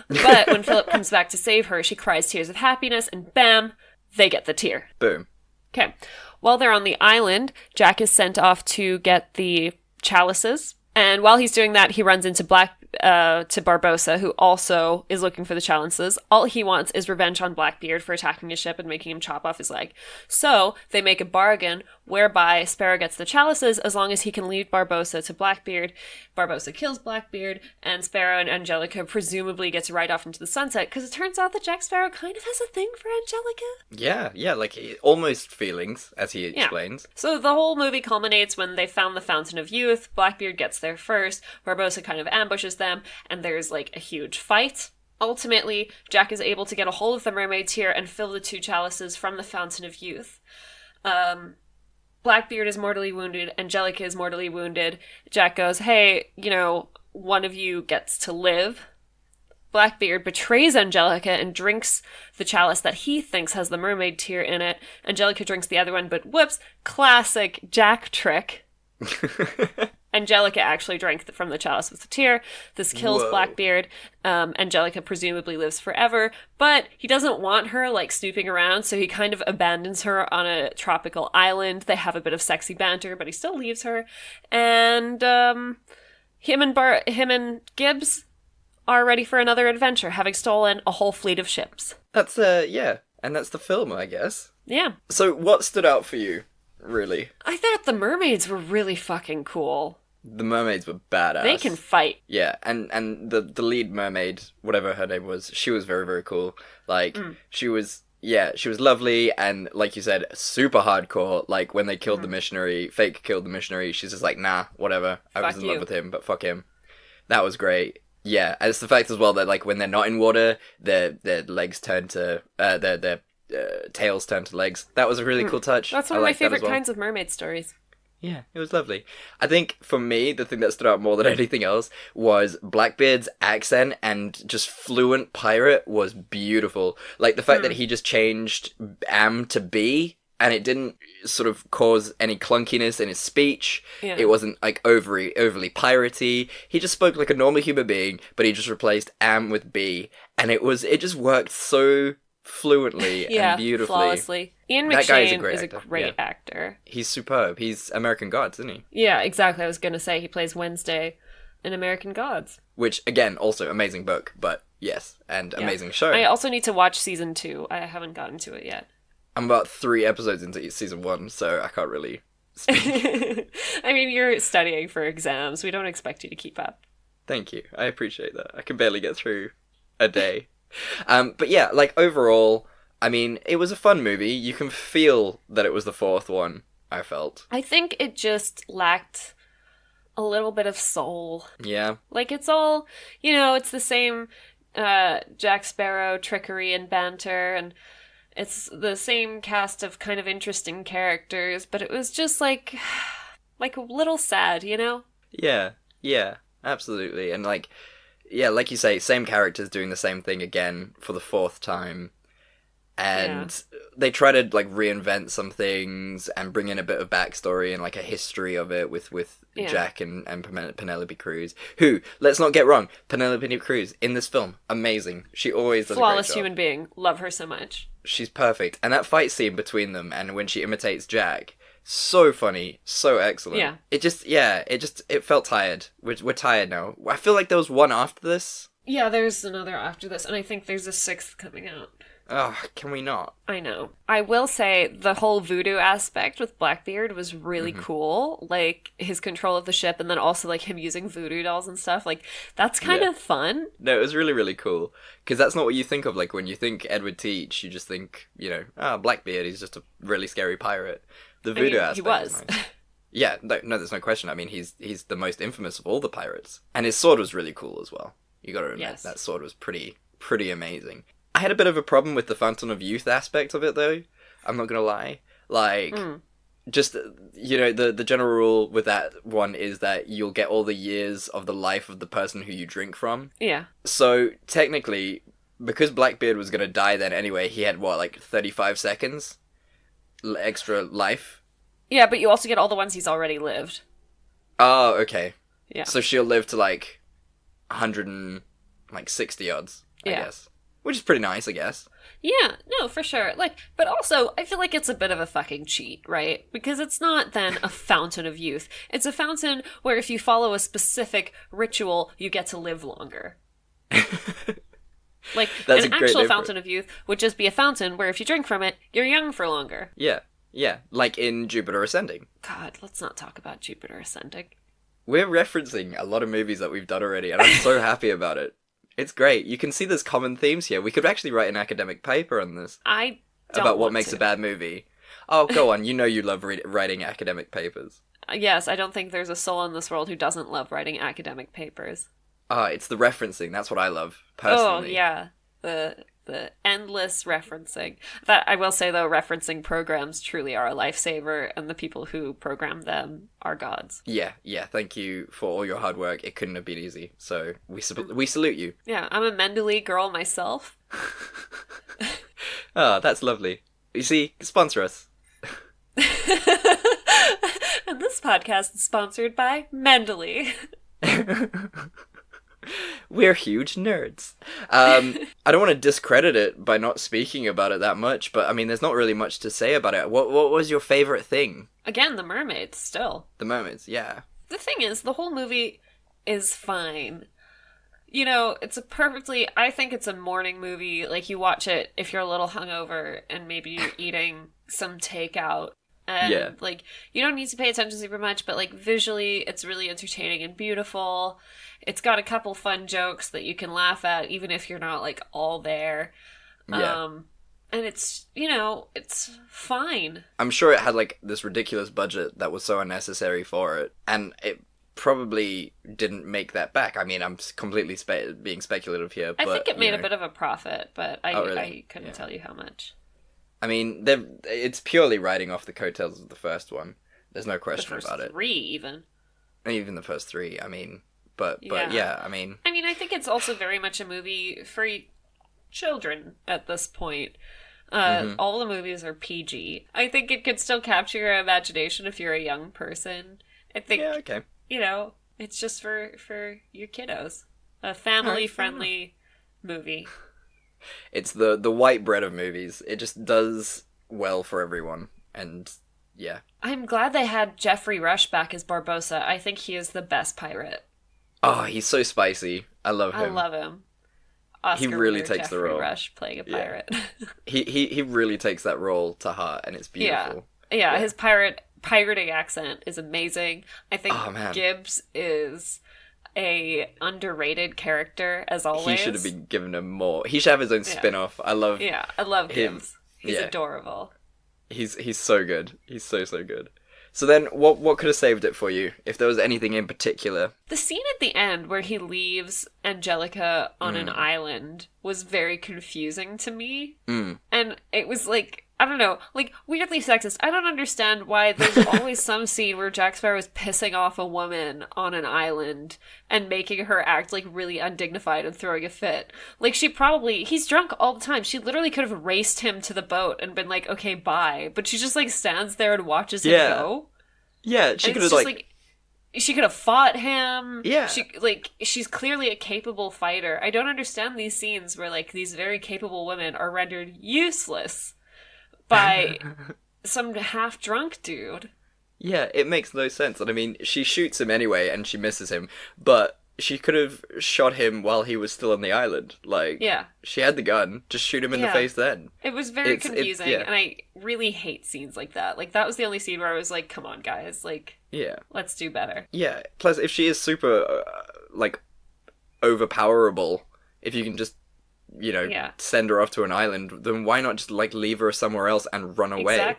[SPEAKER 2] But when Philip comes back to save her, she cries tears of happiness and bam, they get the tear.
[SPEAKER 1] Boom.
[SPEAKER 2] Okay. While they're on the island, Jack is sent off to get the chalices. And while he's doing that, he runs into to Barbossa, who also is looking for the chalices. All he wants is revenge on Blackbeard for attacking his ship and making him chop off his leg. So they make a bargain whereby Sparrow gets the chalices as long as he can lead Barbossa to Blackbeard. Barbossa kills Blackbeard, and Sparrow and Angelica presumably get to ride off into the sunset, because it turns out that Jack Sparrow kind of has a thing for Angelica.
[SPEAKER 1] Yeah, like almost feelings, as he explains.
[SPEAKER 2] So the whole movie culminates when they found the Fountain of Youth. Blackbeard gets there first, Barbossa kind of ambushes them, and there's like a huge fight. Ultimately, Jack is able to get a hold of the mermaid tear and fill the 2 chalices from the Fountain of Youth. Blackbeard is mortally wounded, Angelica is mortally wounded. Jack goes, hey, one of you gets to live. Blackbeard betrays Angelica and drinks the chalice that he thinks has the mermaid tear in it. Angelica drinks the other one, but whoops, classic Jack trick. Angelica actually drank from the chalice with the tear. This kills Blackbeard. Angelica presumably lives forever, but he doesn't want her, snooping around, so he kind of abandons her on a tropical island. They have a bit of sexy banter, but he still leaves her. And him and Gibbs are ready for another adventure, having stolen a whole fleet of ships.
[SPEAKER 1] That's, and that's the film, I guess.
[SPEAKER 2] Yeah.
[SPEAKER 1] So what stood out for you, really?
[SPEAKER 2] I thought the mermaids were really fucking cool.
[SPEAKER 1] The mermaids were badass.
[SPEAKER 2] They can fight.
[SPEAKER 1] Yeah, and the lead mermaid, whatever her name was, she was very, very cool. She was lovely, and like you said, super hardcore. Like, when they killed the missionary, Fake killed the missionary, she's just like, nah, whatever. I was in love with him, but fuck him. That was great. Yeah, and it's the fact as well that, when they're not in water, their legs turn to, their tails turn to legs. That was a really cool touch.
[SPEAKER 2] That's one of my favorite kinds of mermaid stories.
[SPEAKER 1] Yeah, it was lovely. I think, for me, the thing that stood out more than anything else was Blackbeard's accent and just fluent pirate was beautiful. Like, the fact that he just changed am to be, and it didn't sort of cause any clunkiness in his speech. Yeah. It wasn't, overly piratey. He just spoke like a normal human being, but he just replaced am with be. And it just worked so fluently and beautifully.
[SPEAKER 2] Flawlessly. Ian McShane is a great actor.
[SPEAKER 1] He's superb. He's American Gods, isn't he?
[SPEAKER 2] Yeah, exactly. I was going to say he plays Wednesday in American Gods.
[SPEAKER 1] Which, again, also amazing book, but yes, and amazing show.
[SPEAKER 2] I also need to watch season 2. I haven't gotten to it yet.
[SPEAKER 1] I'm about 3 episodes into season 1, so I can't really speak.
[SPEAKER 2] I mean, you're studying for exams. We don't expect you to keep up.
[SPEAKER 1] Thank you. I appreciate that. I can barely get through a day. But yeah, overall, I mean, it was a fun movie. You can feel that it was the 4th one, I felt.
[SPEAKER 2] I think it just lacked a little bit of soul.
[SPEAKER 1] Yeah.
[SPEAKER 2] It's all, it's the same Jack Sparrow trickery and banter, and it's the same cast of kind of interesting characters, but it was just a little sad,
[SPEAKER 1] Yeah, absolutely. And like you say, same characters doing the same thing again for the 4th time. And they try to, like, reinvent some things and bring in a bit of backstory and, like, a history of it with Jack and Penelope Cruz. Who, let's not get wrong, Penelope Cruz in this film, amazing. She always does
[SPEAKER 2] flawless
[SPEAKER 1] a great job.
[SPEAKER 2] human being. Love her so much.
[SPEAKER 1] She's perfect. And that fight scene between them and when she imitates Jack, so funny, so excellent.
[SPEAKER 2] Yeah.
[SPEAKER 1] It felt tired. We're tired now. I feel like there was one after this.
[SPEAKER 2] Yeah, there's another after this, and I think there's a 6th coming out.
[SPEAKER 1] Oh, can we not?
[SPEAKER 2] I know. I will say the whole voodoo aspect with Blackbeard was really cool. Like, his control of the ship and then also, like, him using voodoo dolls and stuff. Like, that's kind of fun.
[SPEAKER 1] No, it was really, really cool. Because that's not what you think of. Like, when you think Edward Teach, you just think, Blackbeard, he's just a really scary pirate. The voodoo aspect
[SPEAKER 2] he was.
[SPEAKER 1] is nice. Yeah, no, there's no question. I mean, he's the most infamous of all the pirates. And his sword was really cool as well. You gotta admit, that sword was pretty amazing. I had a bit of a problem with the Fountain of Youth aspect of it, though. I'm not gonna lie. Like, just, the general rule with that one is that you'll get all the years of the life of the person who you drink from.
[SPEAKER 2] Yeah.
[SPEAKER 1] So, technically, because Blackbeard was gonna die then anyway, he had, 35 seconds extra life?
[SPEAKER 2] Yeah, but you also get all the ones he's already lived.
[SPEAKER 1] Oh, okay.
[SPEAKER 2] Yeah.
[SPEAKER 1] So she'll live to, 160 odds, I guess. Which is pretty nice, I guess.
[SPEAKER 2] Yeah, no, for sure. Like, but also, I feel like it's a bit of a fucking cheat, right? Because it's not then a fountain of youth. It's a fountain where if you follow a specific ritual, you get to live longer. Like,
[SPEAKER 1] That's
[SPEAKER 2] an actual fountain of youth would just be a fountain where if you drink from it, you're young for longer.
[SPEAKER 1] Yeah, like in Jupiter Ascending.
[SPEAKER 2] God, let's not talk about Jupiter Ascending. We're
[SPEAKER 1] referencing a lot of movies that we've done already, and I'm so happy about it. It's great. You can see there's common themes here. We could actually write an academic paper on this.
[SPEAKER 2] I don't
[SPEAKER 1] about what
[SPEAKER 2] want
[SPEAKER 1] makes
[SPEAKER 2] to.
[SPEAKER 1] a bad movie. Oh, go on. You know you love writing academic papers.
[SPEAKER 2] Yes, I don't think there's a soul in this world who doesn't love writing academic papers.
[SPEAKER 1] It's the referencing. That's what I love, personally.
[SPEAKER 2] Oh, yeah. The endless referencing. That, I will say, though, referencing programs truly are a lifesaver, and the people who program them are gods.
[SPEAKER 1] Yeah. Thank you for all your hard work. It couldn't have been easy. So we salute you.
[SPEAKER 2] Yeah, I'm a Mendeley girl myself.
[SPEAKER 1] Oh, that's lovely. You see, sponsor us.
[SPEAKER 2] And this podcast is sponsored by Mendeley.
[SPEAKER 1] We're huge nerds. I don't want to discredit it by not speaking about it that much, but I mean, there's not really much to say about it. What was your favorite thing?
[SPEAKER 2] Again, the mermaids, still.
[SPEAKER 1] The mermaids, yeah.
[SPEAKER 2] The thing is, the whole movie is fine. You know, I think it's a morning movie. Like, you watch it if you're a little hungover and maybe you're eating some takeout. And, like, you don't need to pay attention super much, but, like, visually, it's really entertaining and beautiful. It's got a couple fun jokes that you can laugh at, even if you're not, like, all there.
[SPEAKER 1] Yeah.
[SPEAKER 2] And it's, it's fine.
[SPEAKER 1] I'm sure it had, like, this ridiculous budget that was so unnecessary for it. And it probably didn't make that back. I mean, I'm completely being speculative here. But,
[SPEAKER 2] I think it made a bit of a profit, but
[SPEAKER 1] really?
[SPEAKER 2] I couldn't tell you how much.
[SPEAKER 1] I mean, it's purely riding off the coattails of the first one. There's no question about it.
[SPEAKER 2] The first 3, even.
[SPEAKER 1] Even the first 3, I mean. But yeah, I mean...
[SPEAKER 2] I mean, I think it's also very much a movie for children at this point. All the movies are PG. I think it could still capture your imagination if you're a young person. I think, it's just for your kiddos. A family-friendly movie.
[SPEAKER 1] It's the white bread of movies. It just does well for everyone. And, yeah.
[SPEAKER 2] I'm glad they had Jeffrey Rush back as Barbossa. I think he is the best pirate.
[SPEAKER 1] Oh, he's so spicy. I love him.
[SPEAKER 2] I love him. Oscar
[SPEAKER 1] he really
[SPEAKER 2] winner
[SPEAKER 1] takes
[SPEAKER 2] Jeffrey
[SPEAKER 1] the role.
[SPEAKER 2] Rush playing a pirate.
[SPEAKER 1] He really takes that role to heart, and it's beautiful.
[SPEAKER 2] Yeah, his pirating accent is amazing. I think Gibbs is a underrated character, as always.
[SPEAKER 1] He should have been given him more. He should have his own spin-off. I love
[SPEAKER 2] Gibbs. He's adorable.
[SPEAKER 1] He's so good. He's so good. So then, what could have saved it for you, if there was anything in particular?
[SPEAKER 2] The scene at the end where he leaves Angelica on an island was very confusing to me. And And it was like, I don't know, like, weirdly sexist. I don't understand why there's always some scene where Jack Sparrow is pissing off a woman on an island and making her act, like, really undignified and throwing a fit. Like, he's drunk all the time. She literally could have raced him to the boat and been like, okay, bye. But she just, like, stands there and watches him go.
[SPEAKER 1] Yeah, she could have, like...
[SPEAKER 2] She could have fought him.
[SPEAKER 1] Yeah.
[SPEAKER 2] She's clearly a capable fighter. I don't understand these scenes where, like, these very capable women are rendered useless by some half-drunk dude.
[SPEAKER 1] Yeah, it makes no sense. And I mean, she shoots him anyway, and she misses him, but she could have shot him while he was still on the island. Like,
[SPEAKER 2] yeah.
[SPEAKER 1] She had the gun. Just shoot him in the face then.
[SPEAKER 2] It was very confusing, and I really hate scenes like that. Like, that was the only scene where I was like, come on, guys. Like, let's do better.
[SPEAKER 1] Yeah. Plus, if she is super, like, overpowerable, if you can just, you know, send her off to an island, then why not just, like, leave her somewhere else and run away?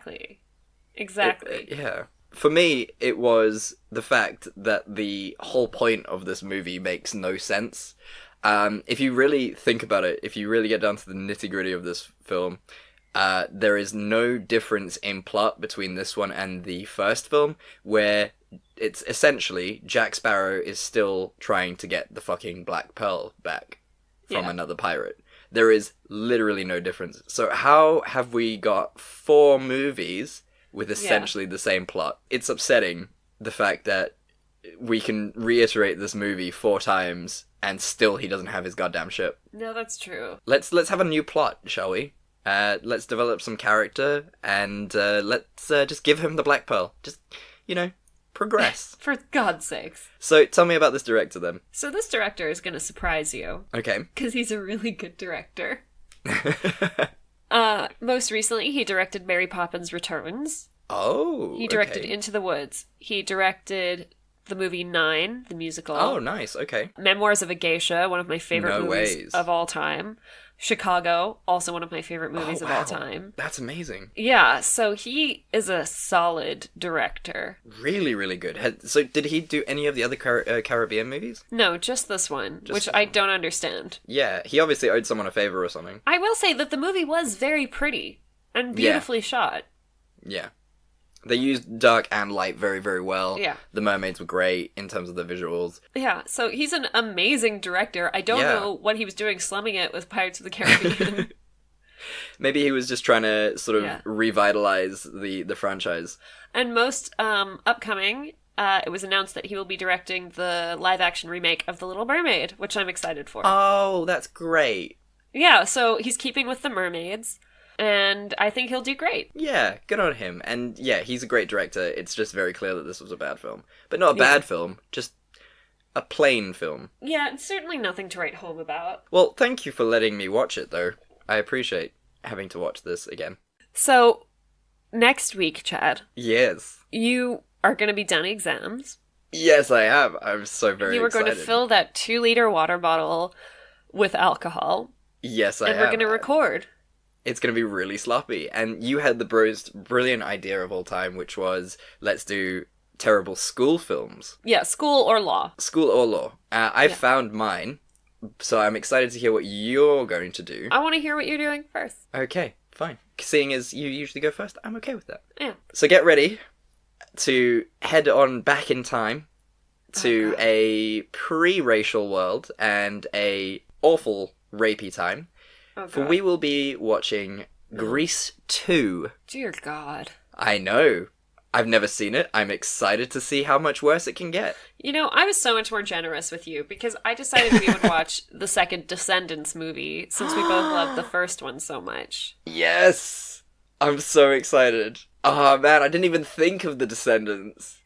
[SPEAKER 2] Exactly.
[SPEAKER 1] Yeah. For me, it was the fact that the whole point of this movie makes no sense. If you really think about it, if you really get down to the nitty-gritty of this film, there is no difference in plot between this one and the first film, where it's essentially Jack Sparrow is still trying to get the fucking Black Pearl back from another pirate. There is literally no difference. So how have we got 4 movies with essentially the same plot? It's upsetting, the fact that we can reiterate this movie 4 times and still he doesn't have his goddamn ship.
[SPEAKER 2] No, that's true.
[SPEAKER 1] Let's have a new plot, shall we? Let's develop some character and let's just give him the Black Pearl. Just, you know, progress.
[SPEAKER 2] For God's sakes.
[SPEAKER 1] So tell me about this director then.
[SPEAKER 2] So this director is going to surprise you.
[SPEAKER 1] Okay.
[SPEAKER 2] Because he's a really good director. Most recently, he directed Mary Poppins Returns.
[SPEAKER 1] Oh,
[SPEAKER 2] he directed Into the Woods. He directed the movie 9, the musical.
[SPEAKER 1] Oh, nice. Okay.
[SPEAKER 2] Memoirs of a Geisha, one of my favorite movies of all time. Chicago, also one of my favorite movies of all time.
[SPEAKER 1] That's amazing.
[SPEAKER 2] Yeah, so he is a solid director.
[SPEAKER 1] Really, really good. So did he do any of the other Caribbean movies?
[SPEAKER 2] No, just this one, which I don't understand.
[SPEAKER 1] Yeah, he obviously owed someone a favor or something.
[SPEAKER 2] I will say that the movie was very pretty and beautifully shot.
[SPEAKER 1] Yeah. They used dark and light very, very well.
[SPEAKER 2] Yeah.
[SPEAKER 1] The mermaids were great in terms of the visuals.
[SPEAKER 2] Yeah, so he's an amazing director. I don't know what he was doing slumming it with Pirates of the Caribbean.
[SPEAKER 1] Maybe he was just trying to sort of revitalize the franchise.
[SPEAKER 2] And most upcoming, it was announced that he will be directing the live-action remake of The Little Mermaid, which I'm excited for.
[SPEAKER 1] Oh, that's great.
[SPEAKER 2] Yeah, so he's keeping with the mermaids. And I think he'll do great.
[SPEAKER 1] Yeah, good on him. And yeah, he's a great director. It's just very clear that this was a bad film. But not a bad film, just a plain film.
[SPEAKER 2] Yeah, it's certainly nothing to write home about.
[SPEAKER 1] Well, thank you for letting me watch it, though. I appreciate having to watch this again.
[SPEAKER 2] So, next week, Chad.
[SPEAKER 1] Yes.
[SPEAKER 2] You are going to be done exams.
[SPEAKER 1] Yes, I am. I'm so very excited.
[SPEAKER 2] You are going to fill that 2-liter water bottle with alcohol.
[SPEAKER 1] Yes, I am.
[SPEAKER 2] And we're going to record.
[SPEAKER 1] It's going to be really sloppy. And you had the most brilliant idea of all time, which was, let's do terrible school films.
[SPEAKER 2] Yeah, school or law.
[SPEAKER 1] School or law. I found mine, so I'm excited to hear what you're going to do.
[SPEAKER 2] I want to hear what you're doing first.
[SPEAKER 1] Okay, fine. Seeing as you usually go first, I'm okay with that.
[SPEAKER 2] Yeah.
[SPEAKER 1] So get ready to head on back in time to a pre-racial world and a awful rapey time. For we will be watching Grease 2.
[SPEAKER 2] Dear God.
[SPEAKER 1] I know. I've never seen it. I'm excited to see how much worse it can get.
[SPEAKER 2] You know, I was so much more generous with you because I decided we would watch the second Descendants movie since we both loved the first one so much.
[SPEAKER 1] Yes! I'm so excited. Oh man, I didn't even think of the Descendants.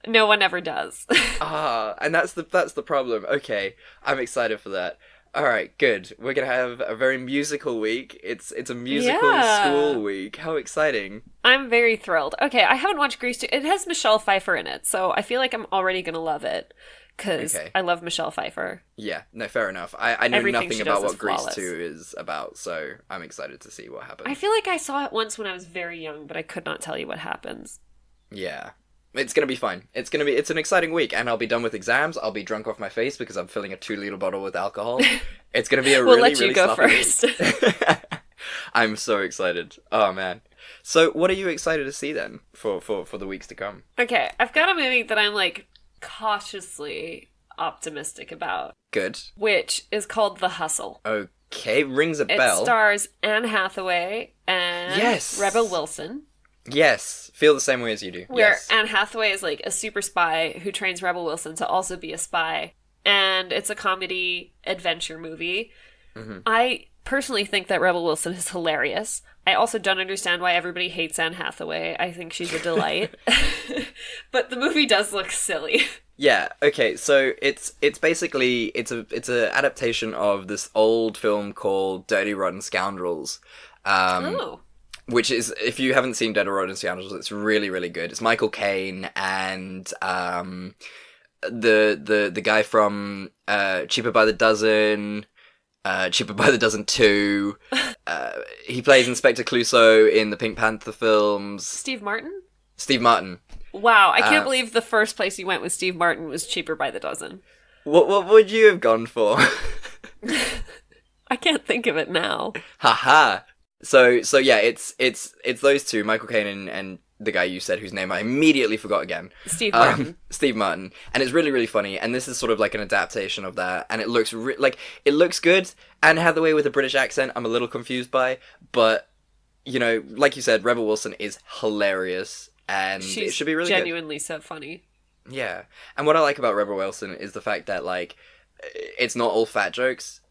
[SPEAKER 2] No one ever does.
[SPEAKER 1] And that's the problem. Okay, I'm excited for that. Alright, good. We're gonna have a very musical week. It's a musical school week. How exciting.
[SPEAKER 2] I'm very thrilled. Okay, I haven't watched Grease 2. It has Michelle Pfeiffer in it, so I feel like I'm already gonna love it. Because I love Michelle Pfeiffer.
[SPEAKER 1] Yeah, no, fair enough. I know nothing about what Grease 2 is about, so I'm excited to see what happens.
[SPEAKER 2] I feel like I saw it once when I was very young, but I could not tell you what happens.
[SPEAKER 1] Yeah. It's gonna be fine. It's an exciting week, and I'll be done with exams. I'll be drunk off my face because I'm filling a 2-liter bottle with alcohol. It's gonna be a
[SPEAKER 2] we'll
[SPEAKER 1] really,
[SPEAKER 2] let you
[SPEAKER 1] really
[SPEAKER 2] go
[SPEAKER 1] sloppy
[SPEAKER 2] first.
[SPEAKER 1] week. I'm so excited. Oh man. So what are you excited to see then for the weeks to come?
[SPEAKER 2] Okay, I've got a movie that I'm like cautiously optimistic about,
[SPEAKER 1] Good.
[SPEAKER 2] which is called The Hustle.
[SPEAKER 1] Okay, rings a
[SPEAKER 2] It
[SPEAKER 1] bell.
[SPEAKER 2] stars Anne Hathaway and
[SPEAKER 1] Yes.
[SPEAKER 2] Rebel Wilson.
[SPEAKER 1] Yes, feel the same way as you do.
[SPEAKER 2] Where
[SPEAKER 1] Yes.
[SPEAKER 2] Anne Hathaway is like a super spy who trains Rebel Wilson to also be a spy. And it's a comedy adventure movie.
[SPEAKER 1] Mm-hmm.
[SPEAKER 2] I personally think that Rebel Wilson is hilarious. I also don't understand why everybody hates Anne Hathaway. I think she's a delight. But the movie does look silly.
[SPEAKER 1] Yeah, okay, so it's basically it's a adaptation of this old film called Dirty Rotten Scoundrels. Which is, if you haven't seen Dirty Rotten Scoundrels, it's really, really good. It's Michael Caine and the guy from Cheaper by the Dozen, Cheaper by the Dozen 2. He plays Inspector Clouseau in the Pink Panther films.
[SPEAKER 2] Steve Martin?
[SPEAKER 1] Steve Martin.
[SPEAKER 2] Wow, I can't believe the first place you went with Steve Martin was Cheaper by the Dozen.
[SPEAKER 1] What would you have gone for?
[SPEAKER 2] I can't think of it now.
[SPEAKER 1] Haha. So yeah, it's those two, Michael Caine and the guy you said whose name I immediately forgot again.
[SPEAKER 2] Steve Martin.
[SPEAKER 1] Steve Martin. And it's really, really funny. And this is sort of like an adaptation of that. And it looks it looks good. Anne Hathaway with a British accent, I'm a little confused by. But, you know, like you said, Rebel Wilson is hilarious. And it should be really
[SPEAKER 2] genuinely so funny.
[SPEAKER 1] Yeah. And what I like about Rebel Wilson is the fact that, like, it's not all fat jokes.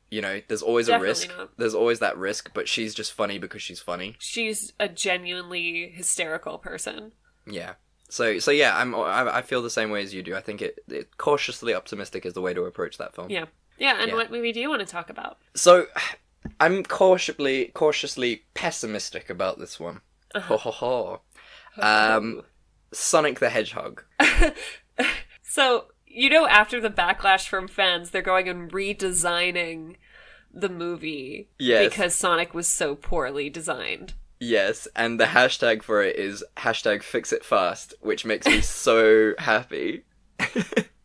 [SPEAKER 1] You know, there's always
[SPEAKER 2] Definitely
[SPEAKER 1] a risk.
[SPEAKER 2] not.
[SPEAKER 1] There's always that risk, but she's just funny because she's funny.
[SPEAKER 2] She's a genuinely hysterical person.
[SPEAKER 1] Yeah. So yeah, I feel the same way as you do. I think it cautiously optimistic is the way to approach that film.
[SPEAKER 2] Yeah. Yeah, and what movie do you want to talk about?
[SPEAKER 1] So I'm cautiously pessimistic about this one.
[SPEAKER 2] Uh-huh.
[SPEAKER 1] Ho ho ho. Sonic the Hedgehog.
[SPEAKER 2] So, you know, after the backlash from fans, they're going and redesigning the movie.
[SPEAKER 1] Yes.
[SPEAKER 2] Because Sonic was so poorly designed.
[SPEAKER 1] Yes, and the hashtag for it is #FixItFast, which makes me so happy.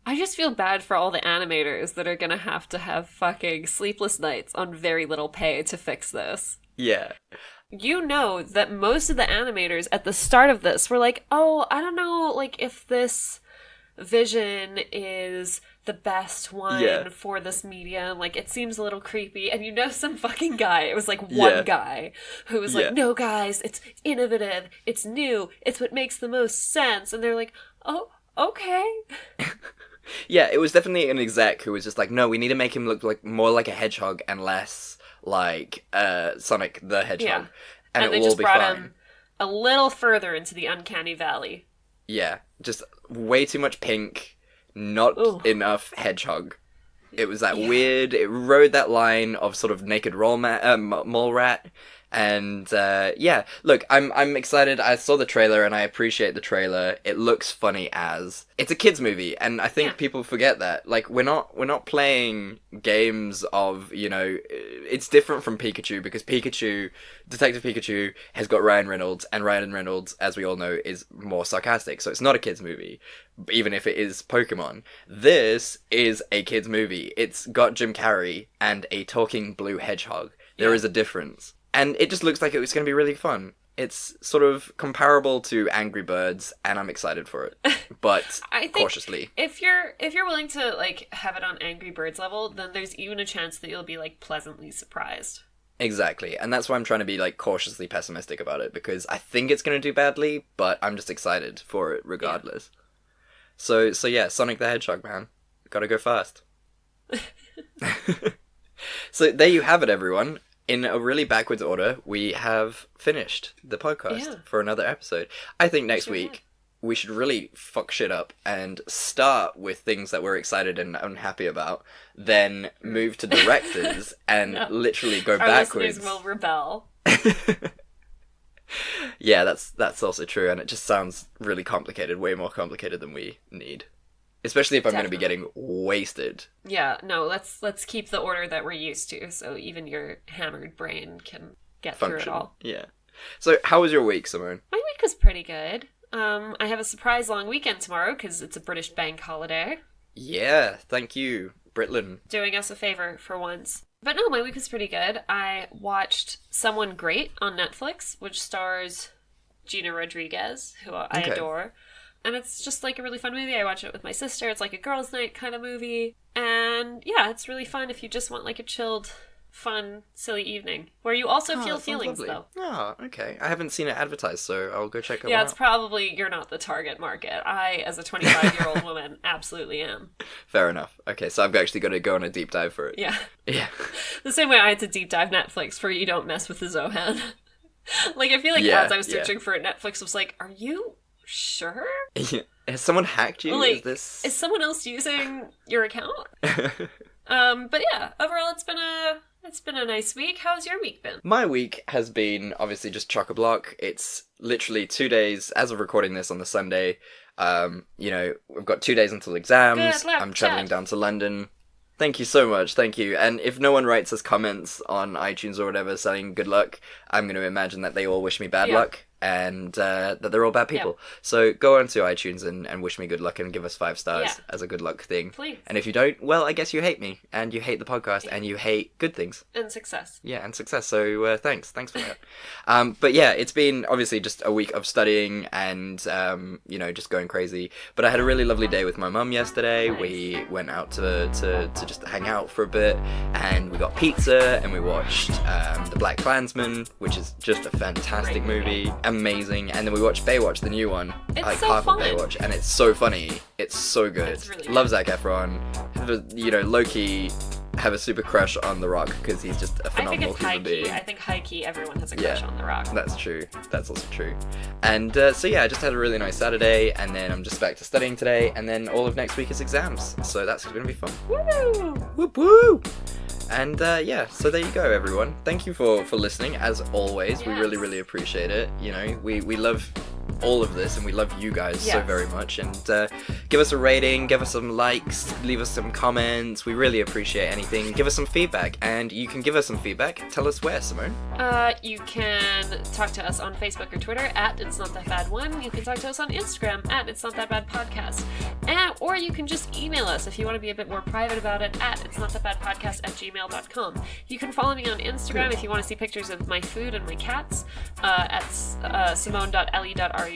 [SPEAKER 2] I just feel bad for all the animators that are gonna have to have fucking sleepless nights on very little pay to fix this.
[SPEAKER 1] Yeah.
[SPEAKER 2] You know that most of the animators at the start of this were like, oh, I don't know, like, if this vision is the best one for this medium. Like, it seems a little creepy. And you know some fucking guy, it was like one guy, who was like, no, guys, it's innovative, it's new, it's what makes the most sense. And they're like, oh, okay.
[SPEAKER 1] Yeah, it was definitely an exec who was just like, no, we need to make him look like more like a hedgehog and less like Sonic the Hedgehog.
[SPEAKER 2] Yeah.
[SPEAKER 1] And
[SPEAKER 2] they
[SPEAKER 1] it will
[SPEAKER 2] just
[SPEAKER 1] be
[SPEAKER 2] brought
[SPEAKER 1] fine.
[SPEAKER 2] him a little further into the uncanny valley.
[SPEAKER 1] Yeah, just way too much pink, not enough hedgehog. It was that weird, it rode that line of sort of naked mole rat. And look, I'm excited. I saw the trailer and I appreciate the trailer. It looks funny as it's a kids movie, and I think people forget that. Like, we're not playing games of, you know, it's different from Pikachu, because Detective Pikachu has got Ryan Reynolds, and Ryan Reynolds, as we all know, is more sarcastic. So it's not a kids movie, even if it is Pokemon. This is a kids movie. It's got Jim Carrey and a talking blue hedgehog. There is a difference. And it just looks like it was going to be really fun. It's sort of comparable to Angry Birds, and I'm excited for it. But
[SPEAKER 2] I think
[SPEAKER 1] cautiously.
[SPEAKER 2] If you're willing to, like, have it on Angry Birds level, then there's even a chance that you'll be, like, pleasantly surprised.
[SPEAKER 1] Exactly. And that's why I'm trying to be, like, cautiously pessimistic about it, because I think it's going to do badly, but I'm just excited for it regardless. Yeah. So yeah, Sonic the Hedgehog, man. Gotta go fast. So there you have it, everyone. In a really backwards order, we have finished the podcast for another episode. I think next week we should really fuck shit up and start with things that we're excited and unhappy about, then move to directors and literally go backwards.
[SPEAKER 2] Our listeners will rebel.
[SPEAKER 1] Yeah, that's also true, and it just sounds really complicated, way more complicated than we need. Especially if I'm going to be getting wasted. Yeah,
[SPEAKER 2] no, let's keep the order that we're used to, so even your hammered brain can get
[SPEAKER 1] function
[SPEAKER 2] through it all.
[SPEAKER 1] Yeah. So, how was your week, Simone?
[SPEAKER 2] My week was pretty good. I have a surprise long weekend tomorrow, because it's a British bank holiday.
[SPEAKER 1] Yeah, thank you, Britland.
[SPEAKER 2] Doing us a favour for once. But no, my week was pretty good. I watched Someone Great on Netflix, which stars Gina Rodriguez, who I adore. And it's just like a really fun movie. I watch it with my sister. It's like a girls' night kind of movie. And yeah, it's really fun if you just want like a chilled, fun, silly evening. Where you also feel feelings, though.
[SPEAKER 1] Oh, okay. I haven't seen it advertised, so I'll go check it out.
[SPEAKER 2] Yeah, it's probably, you're not the target market. I, as a 25-year-old woman, absolutely am.
[SPEAKER 1] Fair enough. Okay, so I've actually got to go on a deep dive for it.
[SPEAKER 2] Yeah.
[SPEAKER 1] Yeah.
[SPEAKER 2] The same way I had to deep dive Netflix for You Don't Mess with the Zohan. Like, I feel like as I was searching for it, Netflix was like, are you sure?
[SPEAKER 1] Yeah. Has someone hacked you?
[SPEAKER 2] Like, is someone else using your account? But yeah, overall it's been a nice week. How's your week been?
[SPEAKER 1] My week has been obviously just chock-a-block. It's literally 2 days, as of recording this on the Sunday. We've got 2 days until exams. I'm travelling down to London. Thank you so much, thank you. And if no one writes us comments on iTunes or whatever saying good luck, I'm going to imagine that they all wish me bad luck. And that they're all bad people. Yeah. So go onto iTunes and wish me good luck and give us 5 stars as a good luck thing.
[SPEAKER 2] Please.
[SPEAKER 1] And if you don't, well, I guess you hate me and you hate the podcast and you hate good things.
[SPEAKER 2] And success. Yeah,
[SPEAKER 1] and success. So thanks for that. But yeah, it's been obviously just a week of studying and, just going crazy. But I had a really lovely day with my mum yesterday. Nice. We went out to just hang out for a bit and we got pizza and we watched The Black Klansman, which is just a fantastic movie. Amazing. And then we watched Baywatch, the new one.
[SPEAKER 2] It's
[SPEAKER 1] like
[SPEAKER 2] so
[SPEAKER 1] half
[SPEAKER 2] fun.
[SPEAKER 1] of Baywatch, and it's so funny. It's so good.
[SPEAKER 2] It's really good.
[SPEAKER 1] Love Zac Efron. Low-key have a super crush on The Rock because he's just a phenomenal human being.
[SPEAKER 2] I think high-key everyone has a crush on The Rock.
[SPEAKER 1] That's true. That's also true. And I just had a really nice Saturday, and then I'm just back to studying today, and then all of next week is exams. So that's going to be fun.
[SPEAKER 2] Woo!
[SPEAKER 1] Whoop woo! And so there you go, everyone. Thank you for listening, as always. Yes. We really, really appreciate it. We love all of this, and we love you guys so very much. And give us a rating, give us some likes, leave us some comments. We really appreciate anything. Give us some feedback, and you can give us some feedback. Tell us where, Simone.
[SPEAKER 2] You can talk to us on Facebook or Twitter at It's Not That Bad One. You can talk to us on Instagram at It's Not That Bad Podcast. Or you can just email us if you want to be a bit more private about it at It's Not That Bad Podcast at gmail.com. You can follow me on Instagram if you want to see pictures of my food and my cats at simone.le.reux.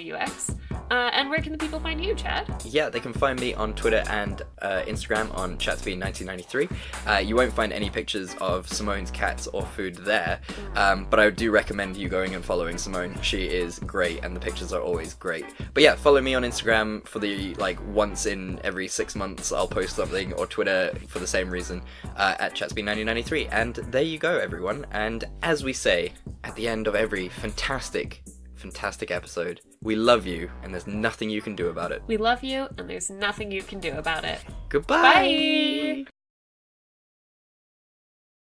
[SPEAKER 2] And where can the people find you, Chad?
[SPEAKER 1] Yeah, they can find me on Twitter and Instagram on chatsbean1993. You won't find any pictures of Simone's cats or food there, but I do recommend you going and following Simone. She is great, and the pictures are always great. But yeah, follow me on Instagram for the, once in every 6 months I'll post something, or Twitter for the same reason, at chatsbean1993. And there you go, everyone. And as we say at the end of every fantastic episode, we love you, and there's nothing you can do about it.
[SPEAKER 2] We love you, and there's nothing you can do about it.
[SPEAKER 1] Goodbye!
[SPEAKER 2] Bye!